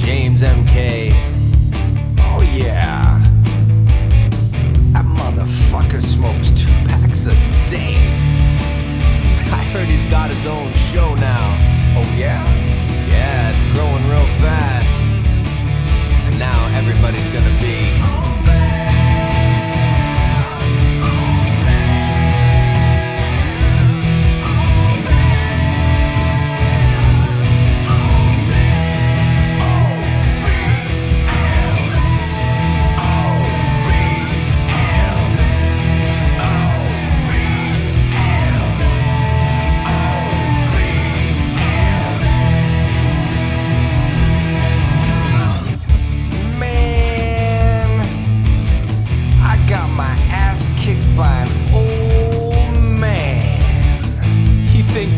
JamessMK. Oh yeah. That motherfucker smokes 2 packs a day. I heard he's got his own show now. Oh yeah? Yeah, it's growing real fast. And now everybody's gonna be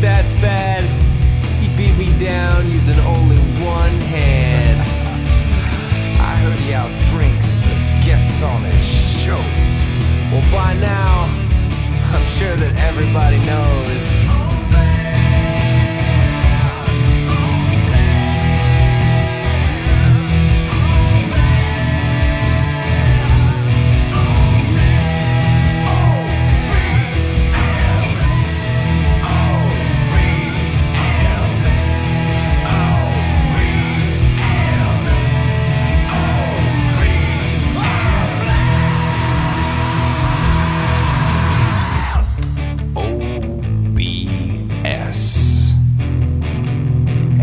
that's bad. He beat me down using only one hand. I heard he outdrinks the guests on his show. Well, by now, I'm sure that everybody knows.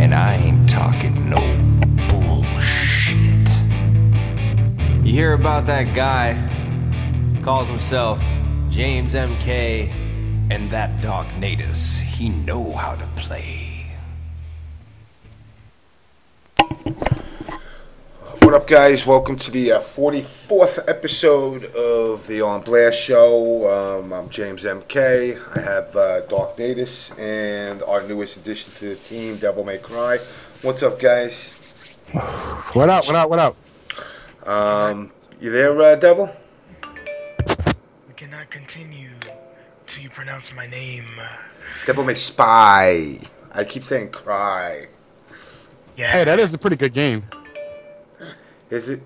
And I ain't talking no bullshit. You hear about that guy? Calls himself JamessMK, and that DarKNaTaS, he know how to play. What up, guys? Welcome to the 44th episode of the On Blast Show. I'm JamessMK. I have DarKNaTaS and our newest addition to the team, DevilMaySpy. What's up, guys? What up? What up? What up? You there, Devil? We cannot continue till you pronounce my name. DevilMaySpy. I keep saying cry. Yeah. Hey, that is a pretty good game. Is it?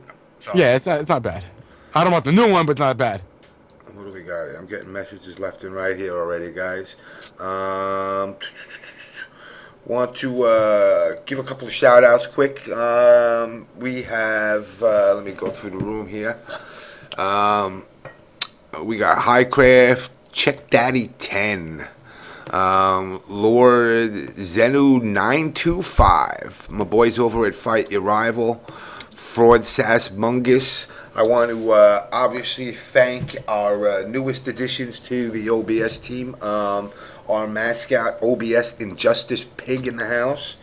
Yeah, it's not bad. I don't want the new one, but not bad. What do we got? I'm getting messages left and right here already, guys. Want to give a couple of shout outs quick. We have, let me go through the room here. We got Highcraft, Check Daddy 10, Lord Zenu 925, my boys over at Fight Your Rival, Fraud Sass Mungus. I want to obviously thank our newest additions to the OBS team. Our mascot, OBS Injustice Pig in the house.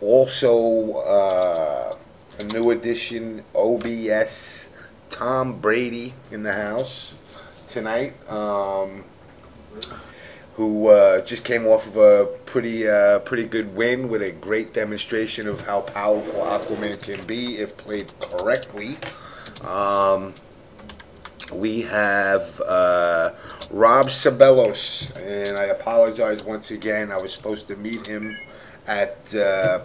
Also, a new addition, OBS Tom Brady in the house tonight. Who just came off of a pretty good win with a great demonstration of how powerful Aquaman can be if played correctly. We have Rob Sabelos, and I apologize once again. I was supposed to meet him at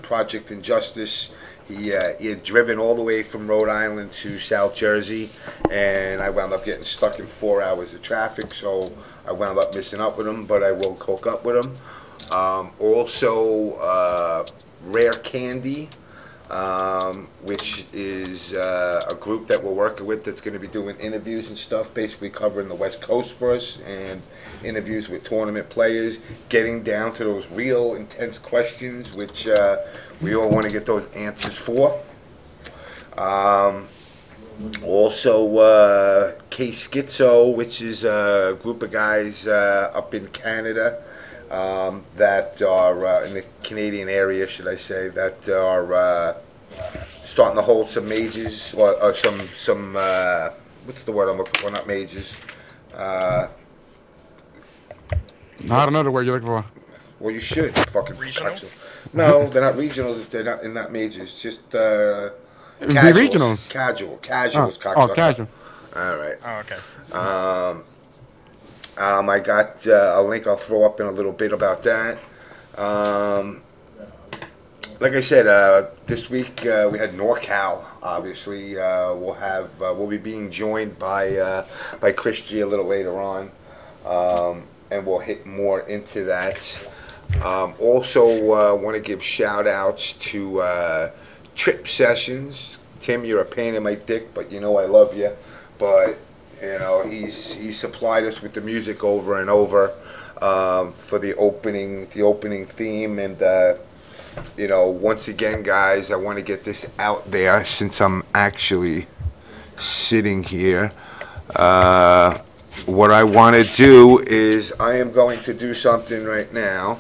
Project Injustice. He had driven all the way from Rhode Island to South Jersey, and I wound up getting stuck in 4 hours of traffic, so I wound up missing up with him, but I will hook up with him. Also, Rare Candy, which is a group that we're working with that's going to be doing interviews and stuff, basically covering the West Coast for us, and interviews with tournament players, getting down to those real intense questions, which we all want to get those answers for. Also, K Schizo, which is a group of guys up in Canada that are in the Canadian area, should I say, that are starting to hold some majors, or some what's the word I'm looking for? Not majors. I don't know the word you're looking for. Well, you should. Fucking regionals? No, they're not regionals if they're not in that majors. Just The casuals. regionals. Casuals. Oh, casual. All right. Oh, okay. I got a link I'll throw up in a little bit about that. like I said, this week we had NorCal. Obviously, we'll be being joined by Chris G a little later on, and we'll hit more into that. Also, want to give shout outs to Trip Sessions. Tim, you're a pain in my dick, but you know I love you. But you know he supplied us with the music over and over for the opening theme, and you know, once again, guys, I want to get this out there since I'm actually sitting here. What I want to do is I am going to do something right now,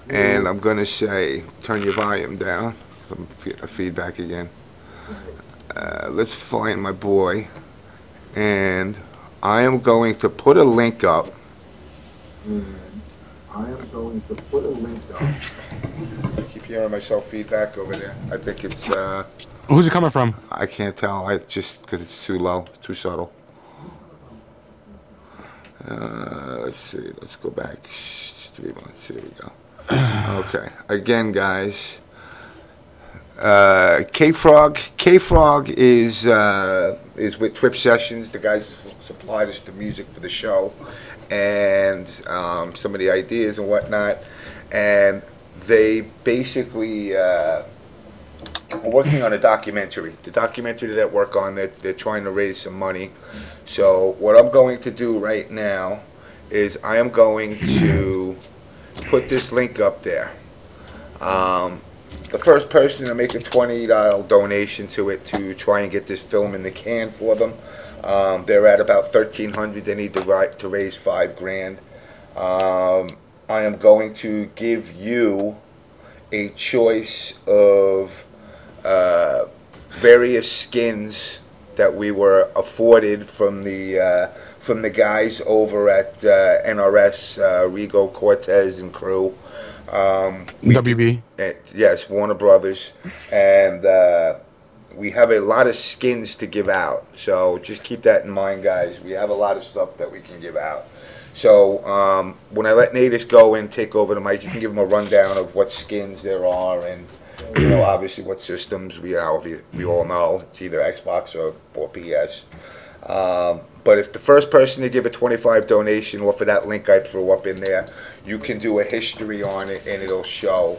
and I'm going to say, turn your volume down. Some feedback again. Let's find my boy, and I am going to put a link up. I keep hearing myself feedback over there. I think it's Who's it coming from? I can't tell. I just because it's too low, too subtle. Let's see. Let's go back 3 months. Here we go. Okay. Again, guys. K-Frog is with Trip Sessions. The guys supplied us the music for the show and some of the ideas and whatnot. And they basically are working on a documentary. The documentary that work on, they're trying to raise some money. So what I'm going to do right now is I am going to put this link up there. The first person to make a $20 donation to it to try and get this film in the can for them. They're at about 1,300. They need to raise $5,000. I am going to give you a choice of various skins that we were afforded from the guys over at NRS, Rigo, Cortez, and crew. WB. Yes, Warner Brothers, and we have a lot of skins to give out. So just keep that in mind, guys. We have a lot of stuff that we can give out. So when I let Natus go and take over the mic, you can give him a rundown of what skins there are, and you know, obviously what systems we all know. It's either Xbox or PS. But if the first person to give a $25 donation, or for that link I threw up in there, you can do a history on it and it'll show.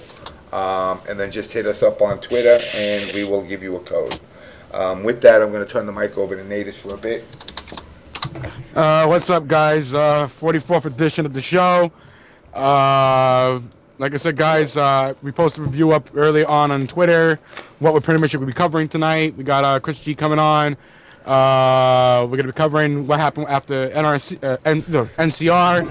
And then just hit us up on Twitter and we will give you a code. With that, I'm going to turn the mic over to Natus for a bit. What's up, guys? 44th edition of the show. Like I said, guys, we posted a review up early on Twitter. What we're pretty much going to be covering tonight. We got Chris G coming on. We're going to be covering what happened after NCR.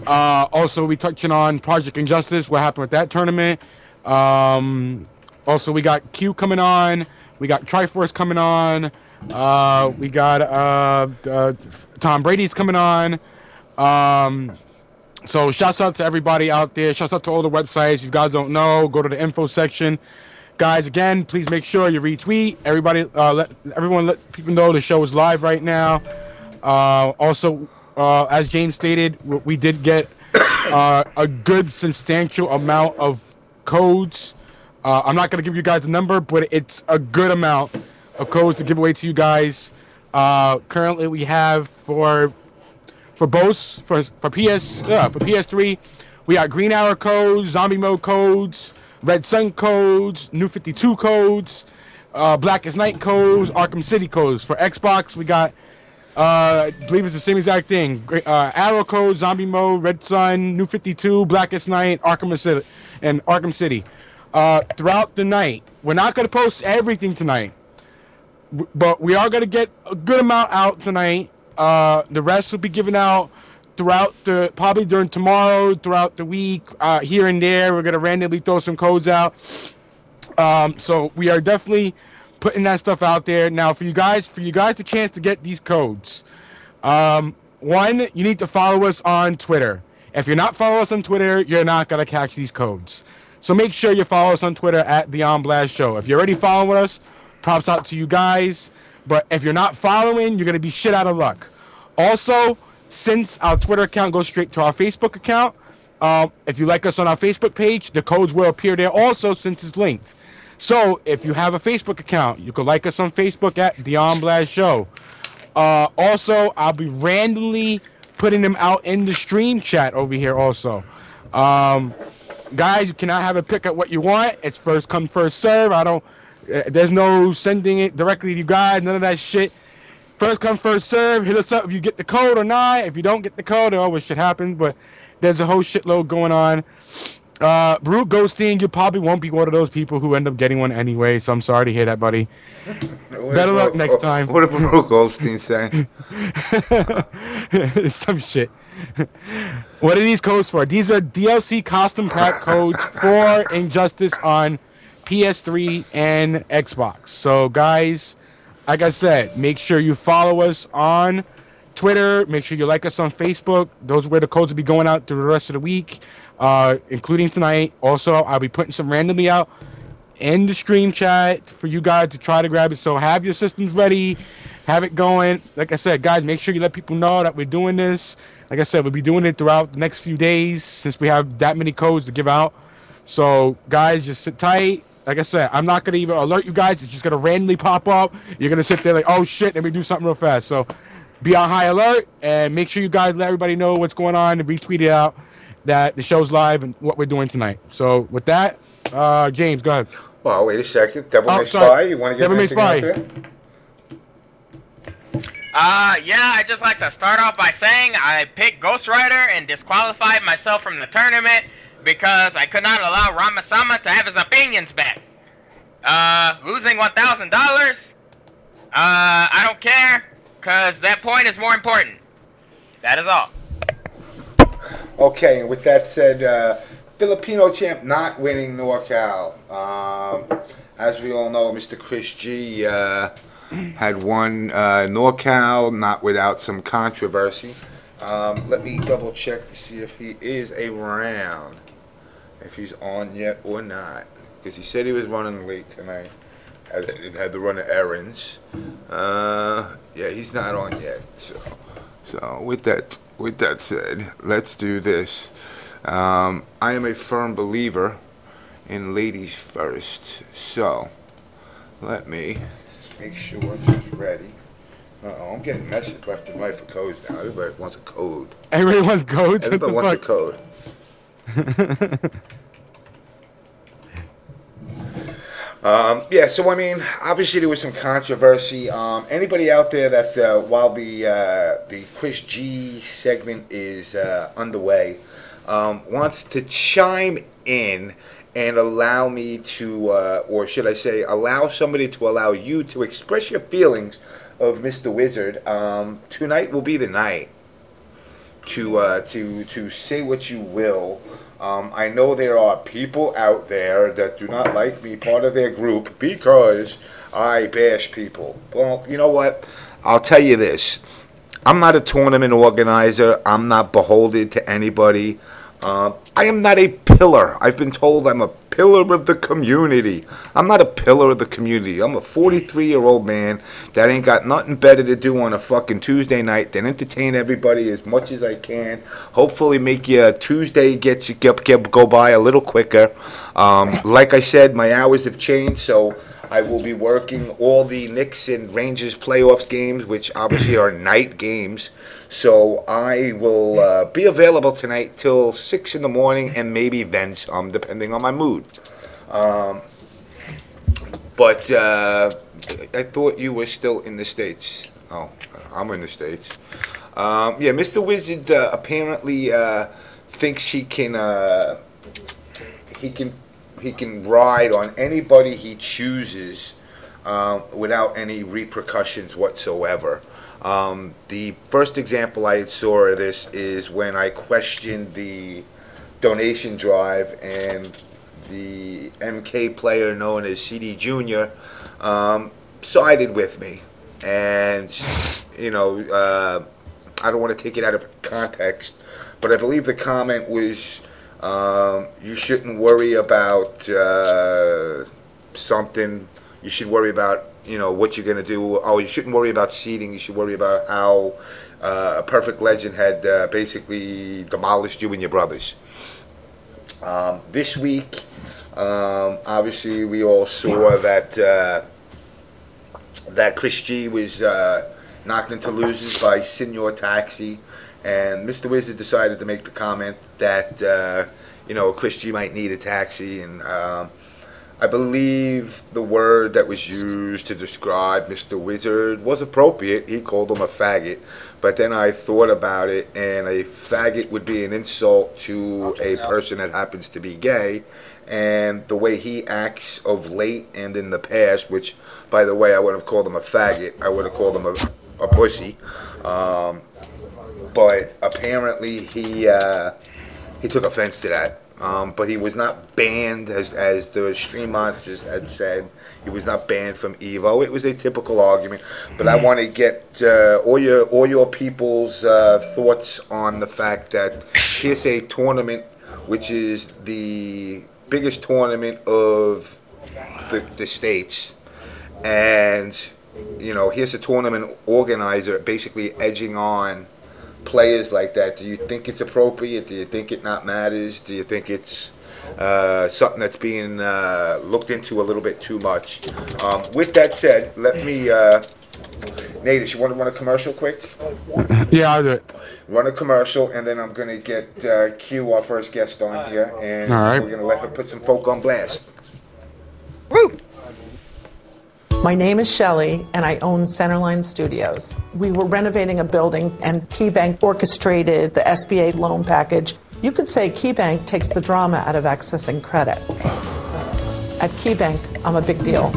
Also, we touching on Project Injustice, what happened with that tournament. Also, we got Q coming on. We got Triforce coming on. We got Tom Brady's coming on. So shouts out to everybody out there. Shouts out to all the websites. If you guys don't know, go to the info section. Guys, again, please make sure you retweet. Everybody, everyone let people know the show is live right now. Also, as James stated, we did get a good substantial amount of codes. I'm not going to give you guys a number, but it's a good amount of codes to give away to you guys. Currently, we have for PS3, we got Green Arrow codes, Zombie Mode codes, Red Sun codes, New 52 codes, Blackest Night codes, Arkham City codes. For Xbox, we got I believe it's the same exact thing. Arrow code, Zombie Mode, Red Sun, New 52, Blackest Night, Arkham City, and Arkham City. Throughout the night, we're not going to post everything tonight, but we are going to get a good amount out tonight. The rest will be given out throughout probably during tomorrow, throughout the week, here and there. We're going to randomly throw some codes out. So we are definitely putting that stuff out there. Now, for you guys a chance to get these codes. One, you need to follow us on Twitter. If you're not following us on Twitter, you're not going to catch these codes. So make sure you follow us on Twitter at The On Blast Show. If you're already following us, props out to you guys. But if you're not following, you're going to be shit out of luck. Also, since our Twitter account goes straight to our Facebook account, If you like us on our Facebook page, the codes will appear there also since it's linked. So if you have a Facebook account, you can like us on Facebook at The On Blast Show. Also, I'll be randomly putting them out in the stream chat over here also. Guys, you cannot have a pick at what you want. It's first come, first serve. There's no sending it directly to you guys, none of that shit. First come, first serve. Hit us up if you get the code or not. If you don't get the code, it always shit happens, but there's a whole shitload going on. Baruch Goldstein, you probably won't be one of those people who end up getting one anyway, so I'm sorry to hear that, buddy. Better luck next time. What did Baruch Goldstein say? Some shit. What are these codes for? These are DLC custom pack codes for Injustice on PS3 and Xbox. So, guys, like I said, make sure you follow us on Twitter. Make sure you like us on Facebook. Those are where the codes will be going out through the rest of the week, including tonight. Also, I'll be putting some randomly out in the stream chat for you guys to try to grab it. So have your systems ready. Have it going. Like I said, guys, make sure you let people know that we're doing this. Like I said, we'll be doing it throughout the next few days since we have that many codes to give out. So, guys, just sit tight. Like I said, I'm not going to even alert you guys. It's just going to randomly pop up. You're going to sit there like, oh, shit, let me do something real fast. So be on high alert and make sure you guys let everybody know what's going on and retweet it out that the show's live and what we're doing tonight. So with that, James, go ahead. Well, wait a second. DevilMaySpy, you want to get anything out there? Yeah, I'd just like to start off by saying I picked Ghost Rider and disqualified myself from the tournament because I could not allow Ramasama to have his opinions back. Losing $1,000, I don't care, because that point is more important. That is all. Okay, and with that said, Filipino champ not winning NorCal. As we all know, Mr. Chris G had won NorCal, not without some controversy. Let me double check to see if he is around, if he's on yet or not, because he said he was running late tonight. Had to run errands. Yeah, he's not on yet. So with that said, let's do this. I am a firm believer in ladies first, so let me just make sure she's ready. I'm getting messages left and right for codes now. Everybody wants a code. Everybody wants codes? Everybody wants a code. Yeah, so I mean, obviously there was some controversy. Anybody out there that while the Chris G segment is underway, wants to chime in and allow me to, or should I say, allow somebody to allow you to express your feelings of Mr. Wizard, tonight will be the night to say what you will. I know there are people out there that do not like me part of their group because I bash people. Well, you know what? I'll tell you this. I'm not a tournament organizer. I'm not beholden to anybody. I am not a pillar. I've been told I'm a pillar of the community. I'm not a pillar of the community. I'm a 43-year-old man that ain't got nothing better to do on a fucking Tuesday night than entertain everybody as much as I can. Hopefully make your Tuesday go by a little quicker. Like I said, my hours have changed, so I will be working all the Knicks and Rangers playoffs games, which obviously are night games. So I will be available tonight till 6 in the morning and maybe then some, depending on my mood. But I thought you were still in the States. Oh, I'm in the States. Yeah, Mr. Wizard apparently thinks he can ride on anybody he chooses without any repercussions whatsoever. The first example I saw of this is when I questioned the donation drive and the MK player known as CD Jr. Sided with me. And, you know, I don't want to take it out of context, but I believe the comment was, you shouldn't worry about something. You should worry about you know, what you're going to do. Oh, you shouldn't worry about seeding. You should worry about how a perfect legend had basically demolished you and your brothers. This week, obviously, we all saw that that Chris G was knocked into losers by Senior Taxi, and Mr. Wizard decided to make the comment that you know, Chris G might need a taxi, and I believe the word that was used to describe Mr. Wizard was appropriate. He called him a faggot. But then I thought about it, and a faggot would be an insult to a person that happens to be gay. And the way he acts of late and in the past, which, by the way, I would have called him a faggot. I would have called him a pussy. But apparently he took offense to that. But he was not banned, as the stream monsters had said. He was not banned from Evo. It was a typical argument. But I want to get all your people's thoughts on the fact that here's a tournament, which is the biggest tournament of the states, and you know, here's a tournament organizer basically edging on players like that. Do you think it's appropriate? Do you think it not matters? Do you think it's something that's being looked into a little bit too much? With that said, let me Natus, you want to run a commercial quick? Yeah, I'll do it. Run a commercial, and then I'm going to get Q, our first guest, on here, and we're going to let her put some folk on blast. Woo! My name is Shelley, and I own Centerline Studios. We were renovating a building, and KeyBank orchestrated the SBA loan package. You could say KeyBank takes the drama out of accessing credit. At KeyBank, I'm a big deal.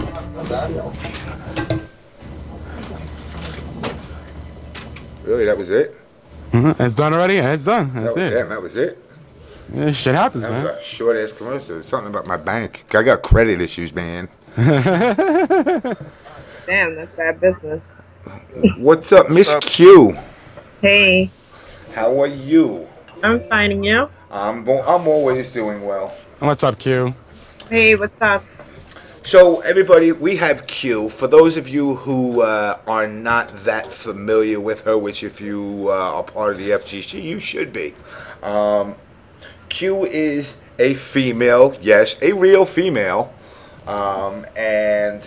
Really, that was it? It's done already? Yeah, it's done. That's it. Damn, that was it? Yeah, shit happens, That man. was a short-ass commercial. Something about my bank. I got credit issues, man. Damn, that's bad business. What's up, Miss Q? Hey, How are you? I'm finding you. I'm always doing well. What's up, Q? Hey, what's up? So, everybody, we have Q. For those of you who are not that familiar with her, which if you are part of the FGC, you should be. Q is a female, yes, a real female. And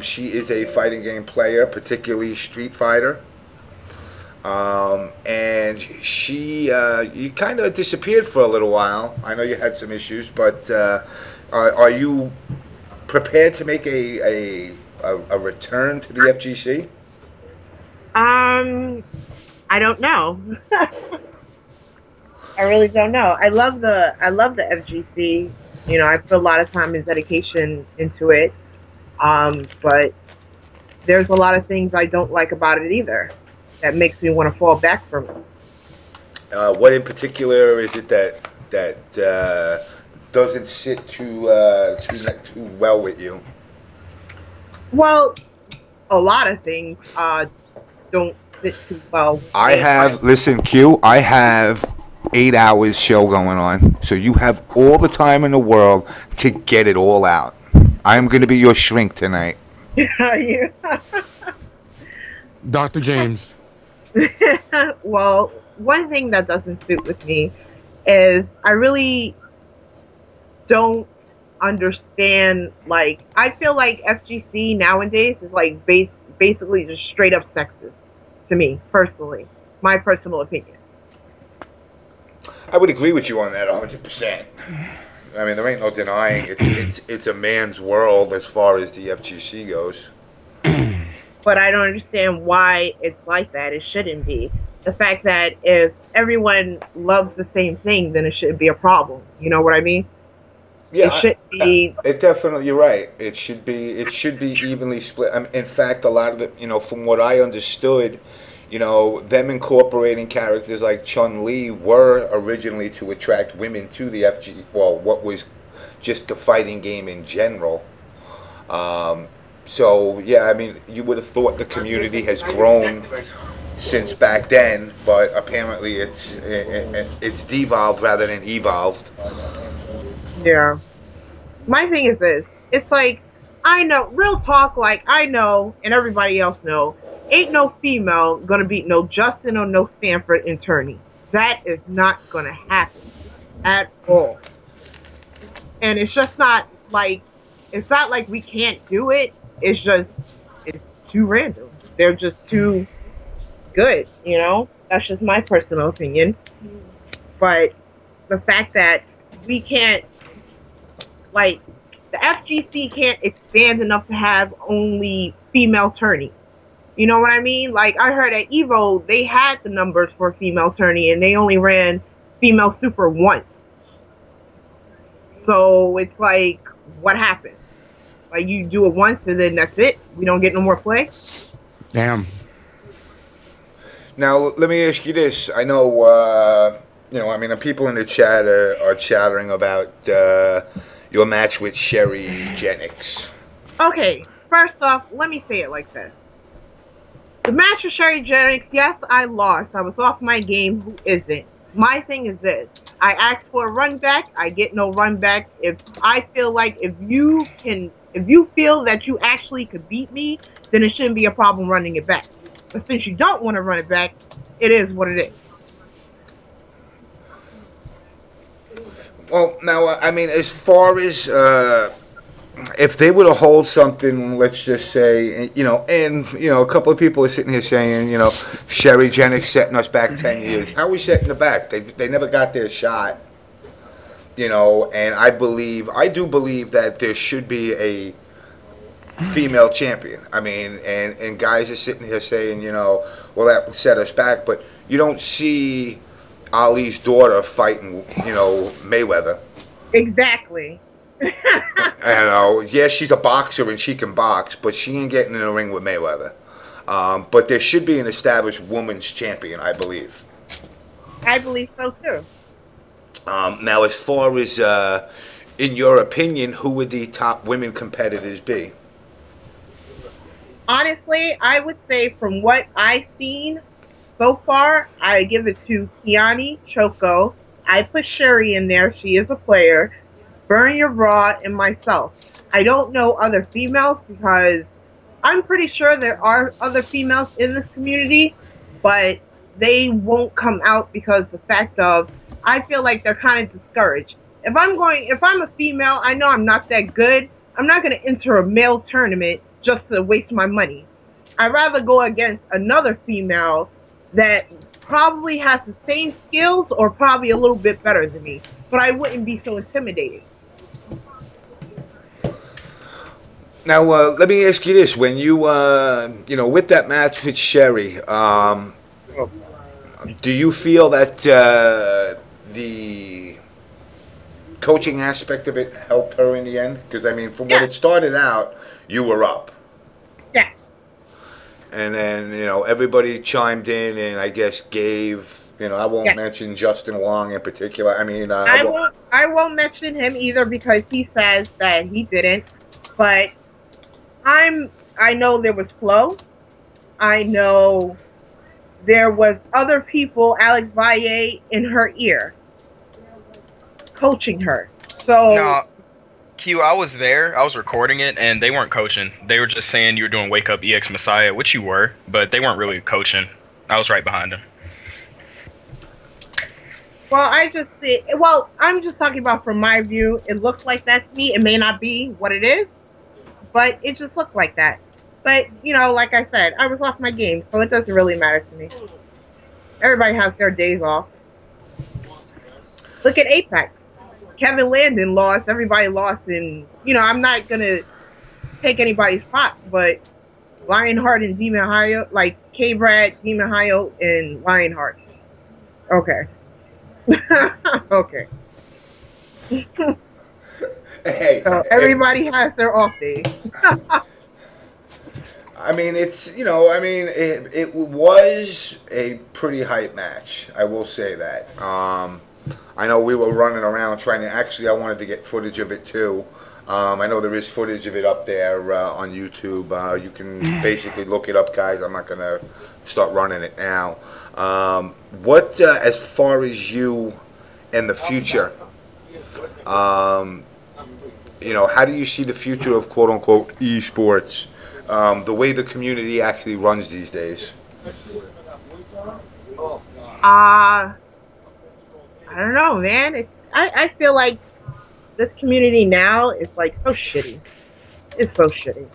she is a fighting game player, particularly Street Fighter. And she, you kind of disappeared for a little while. I know you had some issues, but are you prepared to make a return to the FGC? I don't know. I really don't know. I love the FGC. You know, I put a lot of time and dedication into it. But there's a lot of things I don't like about it either that makes me want to fall back from it. What in particular is it that doesn't sit too well with you? Well, a lot of things don't fit too well. Listen, Q, I have 8 hours show going on, so you have all the time in the world to get it all out. I'm going to be your shrink tonight. Yeah. Dr. James. Well, one thing that doesn't suit with me is I really don't understand, like, I feel like FGC nowadays is like basically just straight up sexist to me, personally. My personal opinion. I would agree with you on that 100%. I mean, there ain't no denying it's a man's world as far as the FGC goes. But I don't understand why it's like that. It shouldn't be. The fact that if everyone loves the same thing, then it shouldn't be a problem. You know what I mean? Yeah, it should be. It definitely, you're right. It should be evenly split. I mean, in fact, a lot of the, you know, from what I understood, you know, them incorporating characters like Chun-Li were originally to attract women to the FG. Well, what was just the fighting game in general. So yeah, I mean, you would have thought the community has grown since back then, but apparently it's devolved rather than evolved. Yeah. My thing is this. It's like, I know, real talk, like, I know, and everybody else know, ain't no female gonna beat no Justin or no Stanford in tourney. That is not gonna happen at all. And it's just not like, it's not like we can't do it. It's just, it's too random. They're just too good, you know? That's just my personal opinion. But the fact that we can't, like, the FGC can't expand enough to have only female tourney. You know what I mean? Like, I heard at EVO, they had the numbers for female tourney, and they only ran female super once. So it's like, what happened? Like, you do it once, and then that's it? We don't get no more play? Damn. Now, let me ask you this. I know, you know, I mean, the people in the chat are chattering about your match with Sherry Jennings. Okay, first off, let me say it like this. The match with Sherry Jennings, yes, I lost. I was off my game. Who isn't? My thing is this. I asked for a run back. I get no run back. If I feel like if you feel that you actually could beat me, then it shouldn't be a problem running it back. But since you don't want to run it back, it is what it is. Well, now, I mean, as far as if they were to hold something, let's just say, you know, and, you know, a couple of people are sitting here saying, you know, Sherry Jennings setting us back 10 years. How are we setting it back? They never got their shot, you know, and I do believe that there should be a female champion. I mean, and guys are sitting here saying, you know, well, that would set us back, but you don't see Ali's daughter fighting, you know, Mayweather. Exactly. You know, yeah, she's a boxer and she can box, but she ain't getting in the ring with Mayweather. But there should be an established women's champion, I believe. I believe so too. Now, as far as, in your opinion, who would the top women competitors be? Honestly, I would say from what I've seen so far, I give it to Kiani, Choco. I put Sherry in there. She is a player. Burn Your Raw, and myself. I don't know other females because I'm pretty sure there are other females in this community, but they won't come out because the fact of I feel like they're kind of discouraged. If I'm a female, I know I'm not that good. I'm not going to enter a male tournament just to waste my money. I'd rather go against another female that probably has the same skills or probably a little bit better than me, but I wouldn't be so intimidated. Now, let me ask you this. When you, you know, with that match with Sherry, do you feel that the coaching aspect of it helped her in the end? Because, I mean, from what it started out, you were up. Yeah. And then, you know, everybody chimed in and I guess gave, you know, I won't mention Justin Wong in particular. I mean, I won't mention him either because he says that he didn't. But I know there was Flo. I know there was other people, Alex Valle, in her ear, coaching her. So no, Q, I was there. I was recording it, and they weren't coaching. They were just saying you were doing Wake Up EX Messiah, which you were, but they weren't really coaching. I was right behind them. Well, I'm just talking about from my view. It looks like that to me. It may not be what it is, but it just looked like that. But, you know, like I said, I was off my game, so it doesn't really matter to me. Everybody has their days off. Look at Apex. Kevin Landon lost. Everybody lost. And, you know, I'm not going to take anybody's spot, but Lionheart and Demon Hayo, like K-Brad, Demon Hayo, and Lionheart. Okay. Okay. Hey, so everybody has their off day. I mean, it's, you know, I mean, it was a pretty hype match. I will say that. I know we were running around trying to, actually, I wanted to get footage of it too. I know there is footage of it up there on YouTube. You can basically look it up, guys. I'm not going to start running it now. What, as far as you in the future, you know, how do you see the future of quote unquote eSports? The way the community actually runs these days. I don't know, man. I feel like this community now is like so shitty. It's so shitty.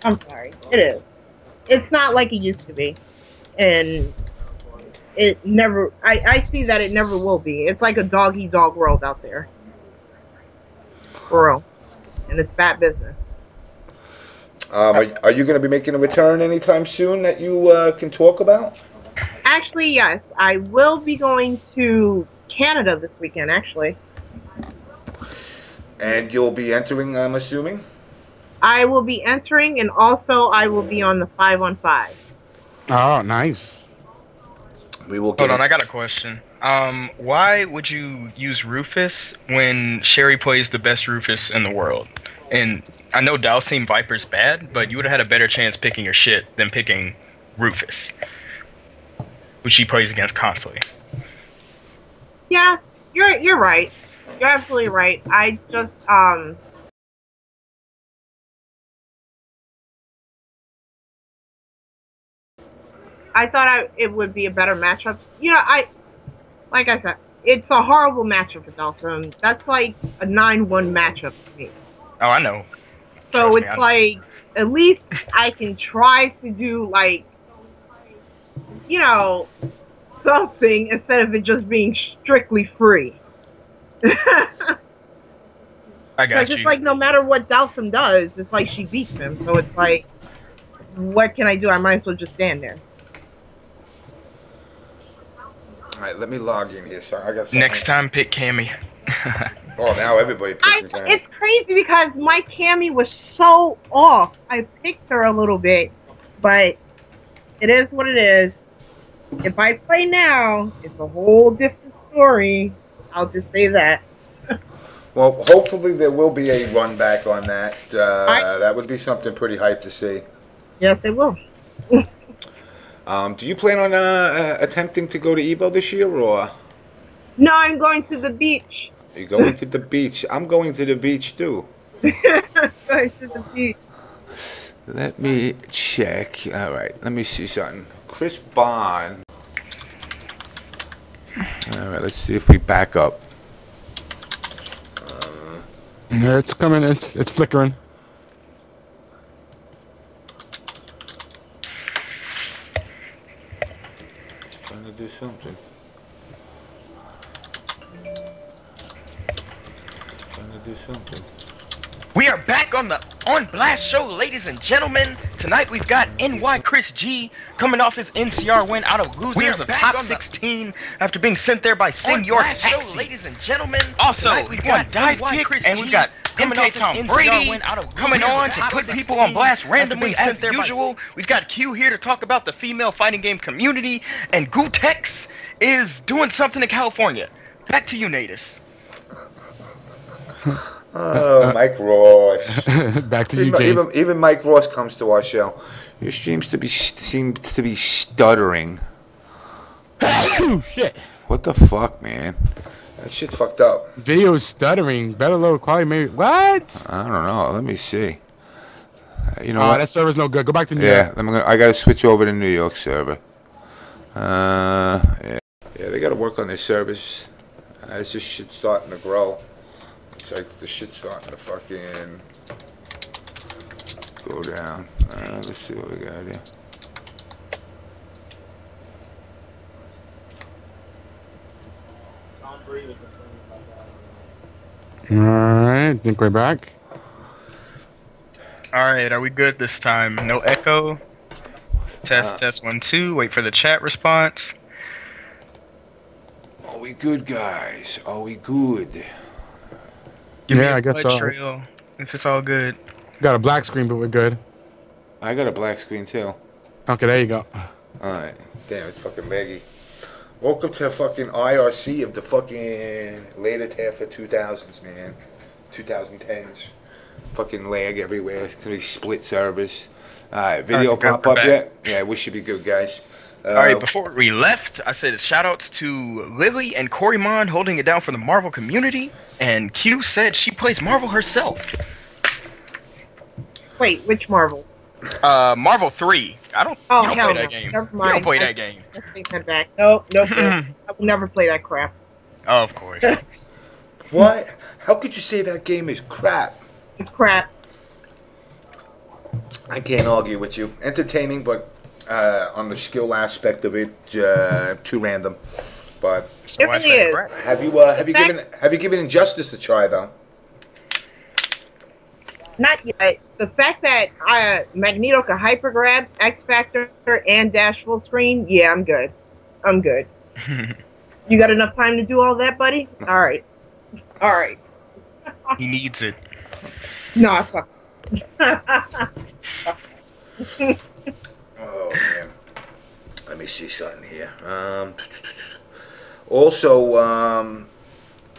I'm sorry. It is. It's not like it used to be. And it never, I see that it never will be. It's like a dog-eat-dog world out there. For real. And it's bad business. Are you going to be making a return anytime soon that you can talk about? Actually, yes. I will be going to Canada this weekend, actually. And you'll be entering, I'm assuming? I will be entering, and also I will be on the 5-on-5. Oh, nice. We will. Hold on, I got a question. Why would you use Rufus when Sherry plays the best Rufus in the world? And I know Dhalsim Viper's bad, but you would have had a better chance picking your shit than picking Rufus, which she plays against constantly. Yeah, you're right. You're absolutely right. I just I thought it would be a better matchup. You know, like I said, it's a horrible matchup for Dhalsim. That's like a 9-1 matchup to me. Oh, I know. So Trust me, it's like, at least I can try to do, like, you know, something instead of it just being strictly free. I got Because you. it's like, no matter what Dhalsim does, it's like she beats him. So it's like, what can I do? I might as well just stand there. All right, let me log in here. So I got something. Next time, pick Cammy. Oh, now everybody picks Cammy. It's crazy because my Cammy was so off. I picked her a little bit, but it is what it is. If I play now, it's a whole different story. I'll just say that. Well, hopefully there will be a run back on that. That would be something pretty hype to see. Yes, it will. Do you plan on attempting to go to Evo this year, or? No, I'm going to the beach. You're going to the beach. I'm going to the beach, too. Going to the beach. Let me check. All right, let me see something. Chris Bond. All right, let's see if we back up. Yeah, it's coming. It's flickering. It's trying to do something. It's trying to do something. We are back on the On Blast show, ladies and gentlemen. Tonight we've got NY Chris G coming off his NCR win out of losers of top 16 after being sent there by Senor Taxi. Ladies and gentlemen. Also, we've got Dive Kick and we've got MK Tom Brady coming on to put people on blast randomly as usual. We've got Q here to talk about the female fighting game community, and Wtih is doing something in California. Back to you, NCR. Oh, Mike Ross. Back to you, James. Even Mike Ross comes to our show. Your stream seems to be stuttering. Oh, shit. What the fuck, man? That shit fucked up. Video is stuttering. Better low quality, maybe. What? I don't know. Let me see. You know what? That server's no good. Go back to New York. Yeah, I gotta switch over to New York server. Yeah, they gotta work on their service. It's just shit starting to grow. It's like the shit's starting to fucking go down. Let's see what we got here. Alright, think we're back. Alright, are we good this time? No echo? Test 1 2, wait for the chat response. Are we good, guys? Are we good? Give me Yeah, a I guess blood so. trail if it's all good. Got a black screen, but we're good. I got a black screen too. Okay, there you go. Alright. Damn, it's fucking laggy. Welcome to fucking IRC of the fucking later half of 2000s, man. 2010s. Fucking lag everywhere. It's gonna be split servers. Alright, video pop up yet? Yeah, we should be good, guys. Alright, before we left, I said shout outs to Lily and Corey Mond holding it down for the Marvel community, and Q said she plays Marvel herself. Wait, which Marvel? Marvel 3. You don't play that game. Never mind. You don't play that game. Let's take that back. Nope. I will never play that crap. Oh, of course. What? How could you say that game is crap? It's crap. I can't argue with you. Entertaining, but on the skill aspect of it, too random. But It really is. have you given Injustice a try though? Not yet. The fact that Magneto can hyper grab, X Factor, and dash full screen, yeah, I'm good. I'm good. You got enough time to do all that, buddy? All right. He needs it. No, fuck. Oh man. Let me see something here. Also,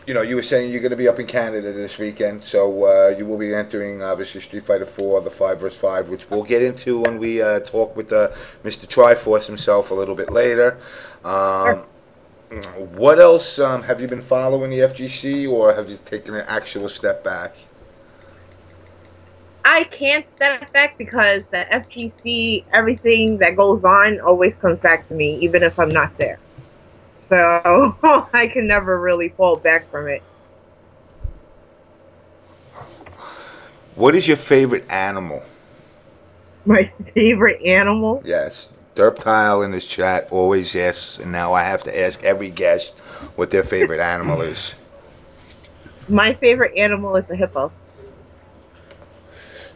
you know, you were saying you're going to be up in Canada this weekend, so you will be entering, obviously, Street Fighter 4, the 5 vs 5, which we'll get into when we talk with Mr. Triforce himself a little bit later. What else have you been following the FGC, or have you taken an actual step back? I can't step back because the FGC, everything that goes on always comes back to me, even if I'm not there. So I can never really fall back from it. What is your favorite animal? My favorite animal? Yes. Derptile in his chat always asks, and now I have to ask every guest what their favorite animal is. My favorite animal is a hippo.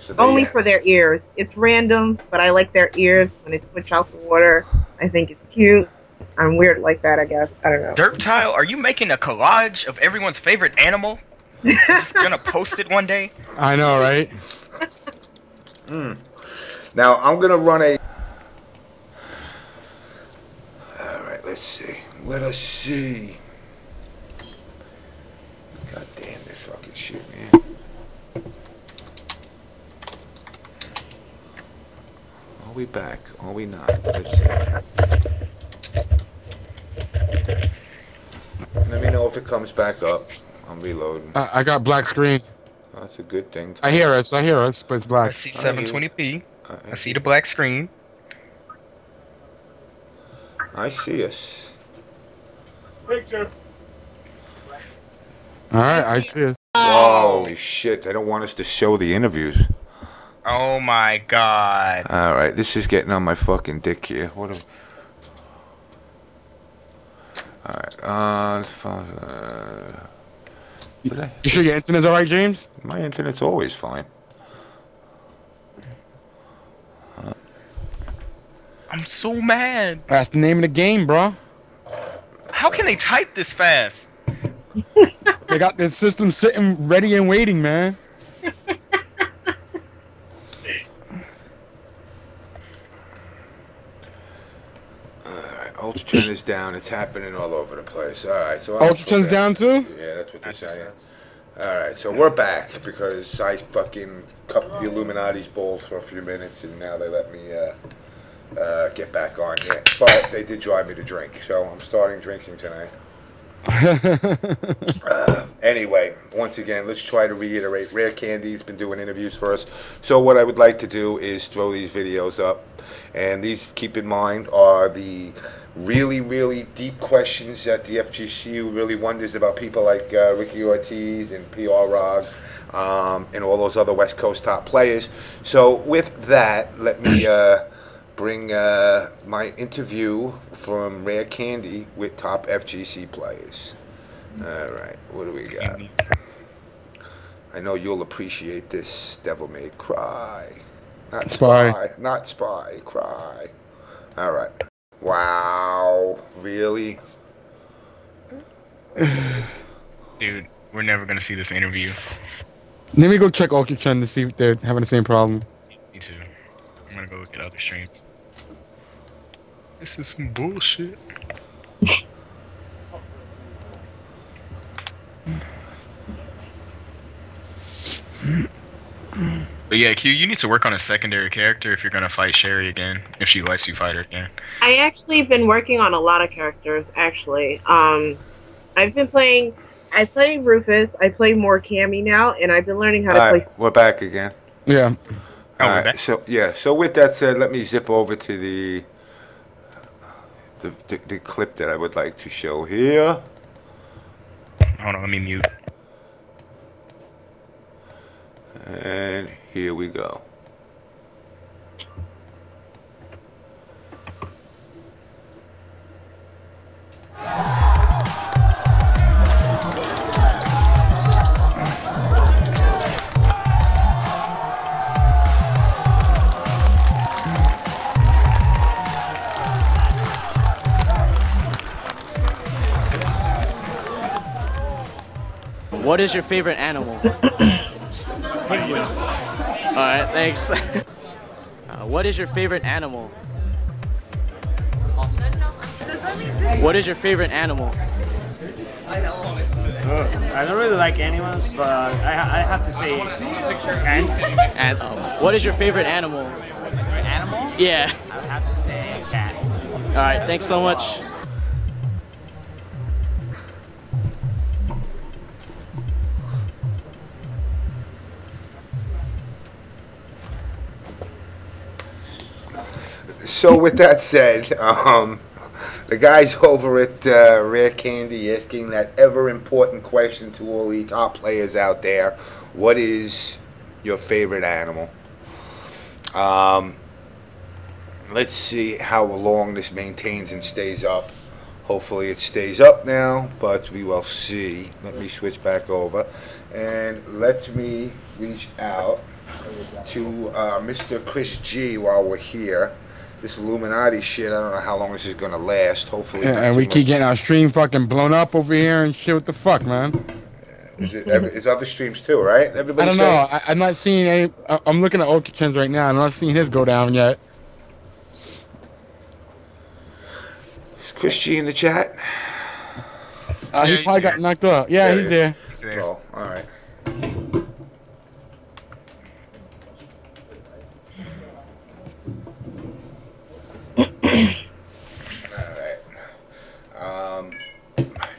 So Only for their ears. It's random, but I like their ears when they switch out the water. I think it's cute. I'm weird like that, I guess. I don't know. Derptile, are you making a collage of everyone's favorite animal? Just gonna post it one day? I know, right? Now, I'm going to run a... Alright, let's see. Let us see. God damn this fucking shit, man. Are we back? Are we not? Let's see. Let me know if it comes back up. I'm reloading. I got black screen. That's a good thing. I hear us, but it's I black. see 720p. I see the black screen. I see us. Picture. Alright, I see us. Holy shit, they don't want us to show the interviews. Oh my god. Alright, this is getting on my fucking dick here. What a... Alright, You sure your internet's alright, James? my internet's always fine. I'm so mad. That's the name of the game, bro. How can they type this fast? They got their system sitting ready and waiting, man. Ultratron is down. It's happening all over the place. Alright, so... Ultratron's down too? Yeah, that's what they're saying. Alright, so we're back because I fucking cupped the Illuminati's balls for a few minutes and now they let me get back on here. But they did drive me to drink, so I'm starting drinking tonight. Anyway, once again, let's try to reiterate. Rare Candy's been doing interviews for us. So what I would like to do is throw these videos up. And these, keep in mind, are the really, really deep questions that the FGC really wonders about people like Ricky Ortiz and PR Rog and all those other West Coast top players. So with that, let me bring my interview from Rare Candy with top FGC players. Alright, what do we got? I know you'll appreciate this. Devil May Cry. Not spy. Not spy. Cry. Alright. Wow. Really? Dude, we're never gonna see this interview. Let me go check Ultratron to see if they're having the same problem. Me too. I'm gonna go look at other streams. This is some bullshit. But yeah, Q, you need to work on a secondary character if you're gonna fight Sherry again. If she lets you fight her again. I actually been working on a lot of characters. Actually, I've been playing. I play Rufus. I play more Cammy now, and I've been learning how to play. We're back again. Yeah. Oh, All right. So yeah. So with that said, let me zip over to the clip that I would like to show here. Hold on, let me mute. And here we go. What is your favorite animal? Penguin. Alright, thanks. What is your favorite animal? What is your favorite animal? I don't really like animals, but I have to say ants. Ants. What is your favorite animal? Animal? Yeah. I would have to say a cat. Alright, thanks so much. So with that said, the guys over at Rare Candy asking that ever important question to all the top players out there: what is your favorite animal? Let's see how long this maintains and stays up. Hopefully it stays up now, but we will see. Let me switch back over, and let me reach out to Mr. Chris G while we're here. This Illuminati shit, I don't know how long this is gonna last. Hopefully, Yeah, and we keep getting our stream fucking blown up over here and shit. What the fuck, man? It's other streams too, right? Everybody. I don't know. I'm not seeing any. I'm looking at Okichen's right now. I'm not seeing his go down yet. Is Chris G in the chat? He probably got knocked out. Yeah, he's there. Oh, all right.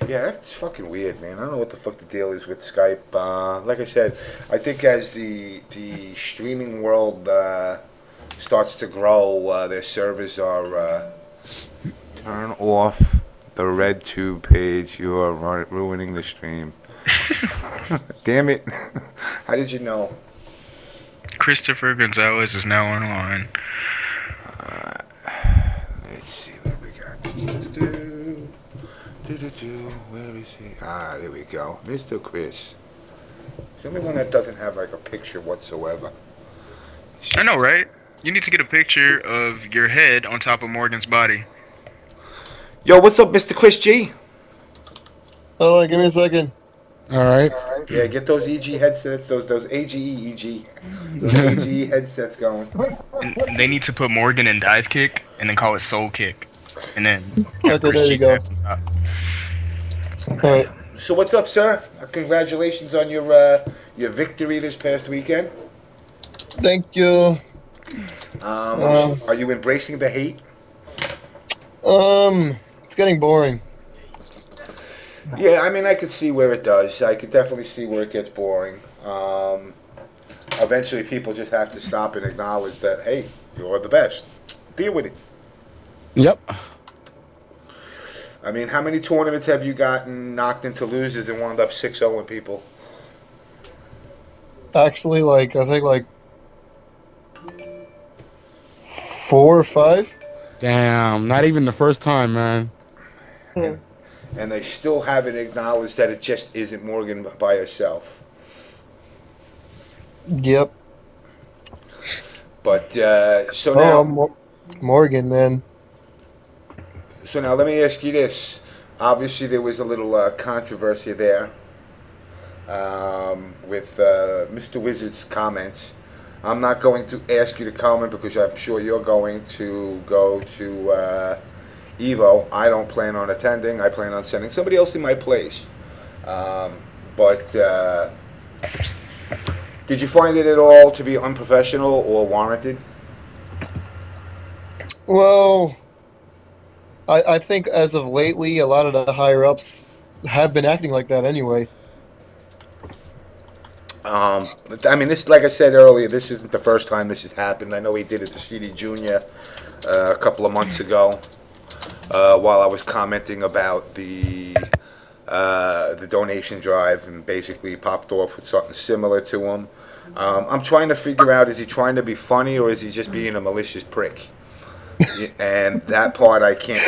Yeah, that's fucking weird, man. I don't know what the fuck the deal is with Skype. Like I said, I think as the streaming world starts to grow, their servers are turn off the red tube page. You are ruining the stream. Damn it! How did you know? Christopher Gonzalez is now online. Let's see what we got. Where is he? Ah, there we go. Mr. Chris. He's the only one that doesn't have like a picture whatsoever. I know, right? You need to get a picture of your head on top of Morgan's body. Yo, what's up, Mr. Chris G? Oh, give me a second. All right. Yeah, get those EG headsets, those AGE, those AGE headsets going. And they need to put Morgan in dive kick and then call it soul kick. And then... Okay, there you go. Alright. So what's up, sir? Congratulations on your victory this past weekend. Thank you. Are you embracing the hate? It's getting boring. Yeah, I mean, I could see where it does. I could definitely see where it gets boring. Eventually, people just have to stop and acknowledge that, hey, you're the best. Deal with it. Yep. I mean, how many tournaments have you gotten knocked into losers and wound up 6-0 with people? Actually, I think 4 or 5. Damn, not even the first time, man. And they still haven't acknowledged that it just isn't Morgan by herself. Yep. But, so now... Morgan, man. So now let me ask you this. Obviously, there was a little controversy there with Mr. Wizard's comments. I'm not going to ask you to comment because I'm sure you're going to go to Evo. I don't plan on attending. I plan on sending somebody else in my place. But Did you find it at all to be unprofessional or warranted? Well, I think as of lately, a lot of the higher ups have been acting like that anyway. I mean, this, like I said earlier, this isn't the first time this has happened. I know he did it to CD Jr. A couple of months ago, while I was commenting about the donation drive, and basically popped off with something similar to him. I'm trying to figure out, is he trying to be funny or is he just being a malicious prick? And that part I can't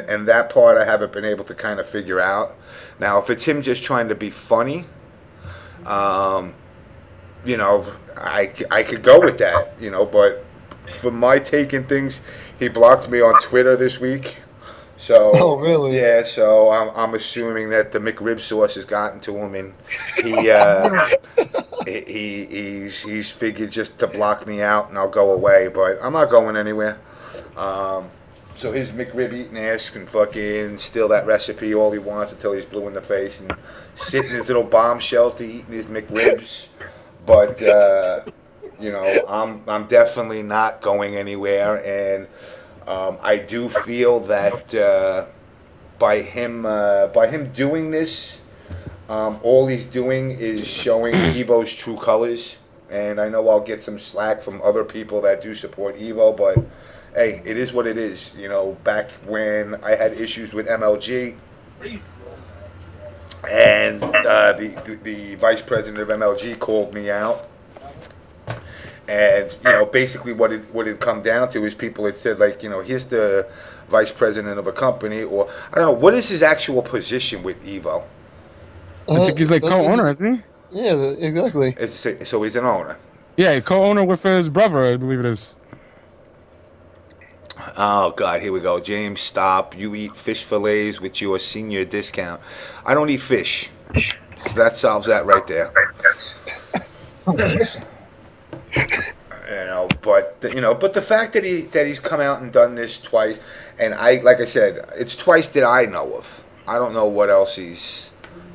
and that part I haven't been able to kind of figure out. Now, if it's him just trying to be funny, you know, I could go with that, you know, but for my take in things, he blocked me on Twitter this week. So, oh, really? Yeah, so I'm assuming that the McRib sauce has gotten to him, and he's figured just to block me out, and I'll go away. But I'm not going anywhere. So his McRib eating ass can fucking steal that recipe all he wants until he's blue in the face and sit in his little bomb shelter eating his McRibs. But you know, I'm definitely not going anywhere, and I do feel that by him doing this, all he's doing is showing Evo's true colors. And I know I'll get some slack from other people that do support Evo, but hey, it is what it is. You know, back when I had issues with MLG, and the vice president of MLG called me out. And, you know, basically what it come down to is people had said, like, you know, here's the vice president of a company, or, I don't know, what is his actual position with Evo? I think he's like co-owner, isn't he? Yeah, exactly. So he's an owner. Yeah, co-owner with his brother, I believe it is. Oh, God, here we go. James, stop. You eat fish fillets with your senior discount. I don't eat fish. That solves that right there. But the fact that he's come out and done this twice, and like I said, it's twice that I know of. I don't know what else he's,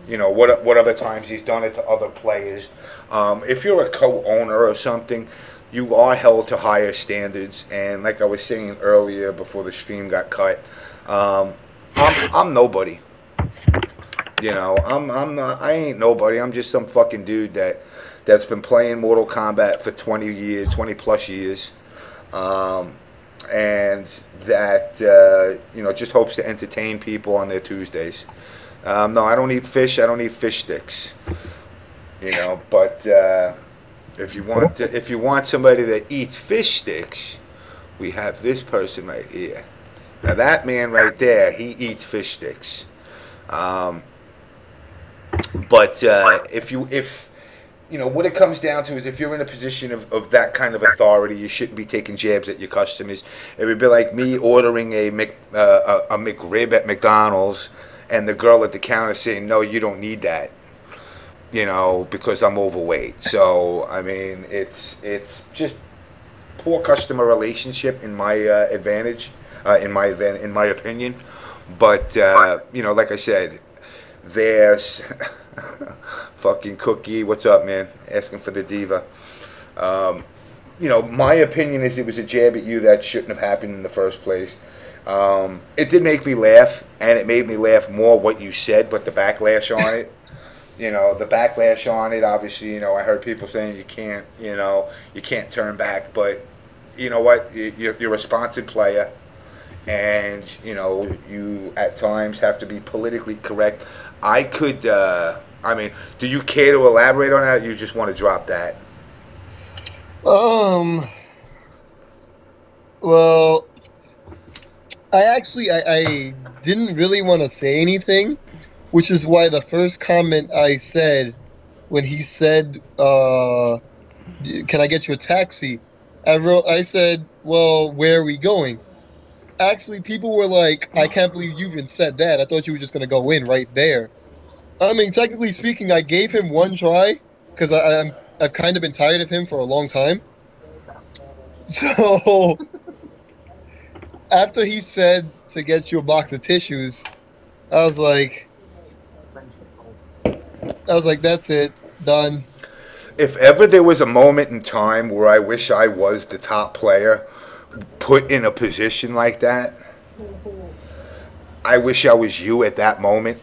what other times he's done it to other players. If you're a co-owner of something, you are held to higher standards. And like I was saying earlier before the stream got cut, I'm nobody. I ain't nobody. I'm just some fucking dude that's been playing Mortal Kombat for 20 plus years, and that just hopes to entertain people on their Tuesdays. No, I don't eat fish. I don't eat fish sticks. But if you want somebody that eats fish sticks, we have this person right here. Now that man right there, he eats fish sticks. But what it comes down to is if you're in a position of that kind of authority, you shouldn't be taking jabs at your customers. It would be like me ordering a McRib at McDonald's and the girl at the counter saying, no, you don't need that, because I'm overweight. So, I mean, it's just poor customer relationship in my in my opinion. But, like I said, there's fucking Cookie, what's up, man? Asking for the diva. My opinion is it was a jab at you that shouldn't have happened in the first place. It did make me laugh, and it made me laugh more what you said, but the backlash on it. The backlash on it, obviously, I heard people saying you can't turn back, but you know what? You're a sponsored player, and, you at times have to be politically correct. I could, do you care to elaborate on that? Or you just want to drop that? Well, I didn't really want to say anything, which is why the first comment I said when he said, can I get you a taxi? I said, well, where are we going? Actually, people were like, I can't believe you even said that. I thought you were just going to go in right there. I mean, technically speaking, I gave him one try because I've kind of been tired of him for a long time. So, after he said to get you a box of tissues, I was like, that's it, done. if ever there was a moment in time where I wish I was the top player put in a position like that, I wish I was you at that moment,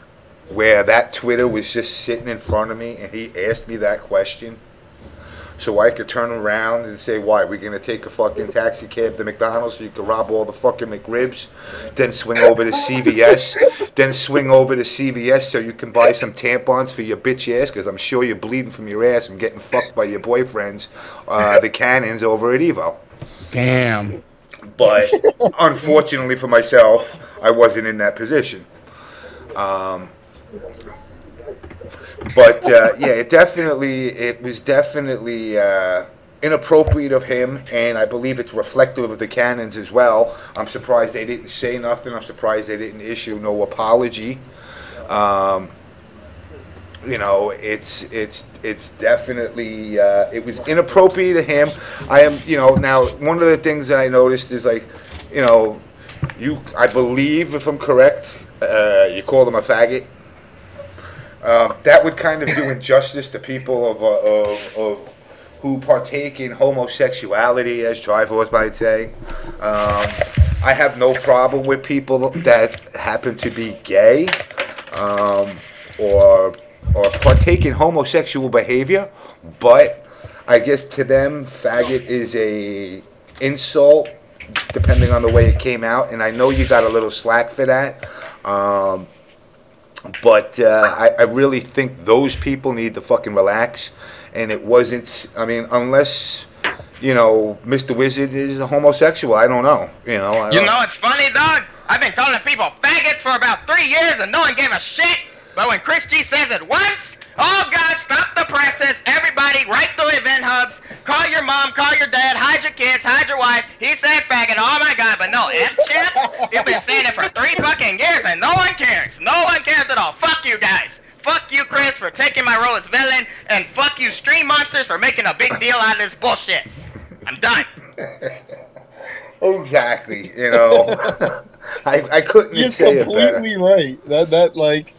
where that Twitter was just sitting in front of me and he asked me that question, so I could turn around and say, why, we're going to take a fucking taxi cab to McDonald's so you can rob all the fucking McRibs, then swing over to CVS, so you can buy some tampons for your bitch ass, because I'm sure you're bleeding from your ass and getting fucked by your boyfriends, the cannons over at Evo. Damn. But unfortunately for myself, I wasn't in that position. But yeah, it was definitely inappropriate of him, and I believe it's reflective of the Cannons as well. I'm surprised they didn't say nothing. I'm surprised they didn't issue no apology. You know, it's definitely it was inappropriate of him. I am, you know, now one of the things that I noticed is, like, you know, I believe, if I'm correct, you called him a faggot. That would kind of do injustice to people of who partake in homosexuality, as Triforce might say. I have no problem with people that happen to be gay or partake in homosexual behavior, but I guess to them, faggot is a insult, depending on the way it came out, and I know you got a little slack for that. But I really think those people need to fucking relax. And it wasn't, I mean, unless, you know, Mr. Wizard is a homosexual, I don't know. You know, it's funny, dog? I've been calling people faggots for about 3 years and no one gave a shit. But when Chris G says it once, oh God, stop the presses. Everybody, write the event hubs. Call your mom, call your dad, hide your kids, hide your wife. He said faggot, oh my God, but no, S-Chip, you've been saying it for 3 fucking years and no one cares. No one cares at all. Fuck you guys. Fuck you, Chris, for taking my role as villain, and fuck you, Stream Monsters, for making a big deal out of this bullshit. I'm done. Exactly, you know. I couldn't say it better. You're completely right. That like,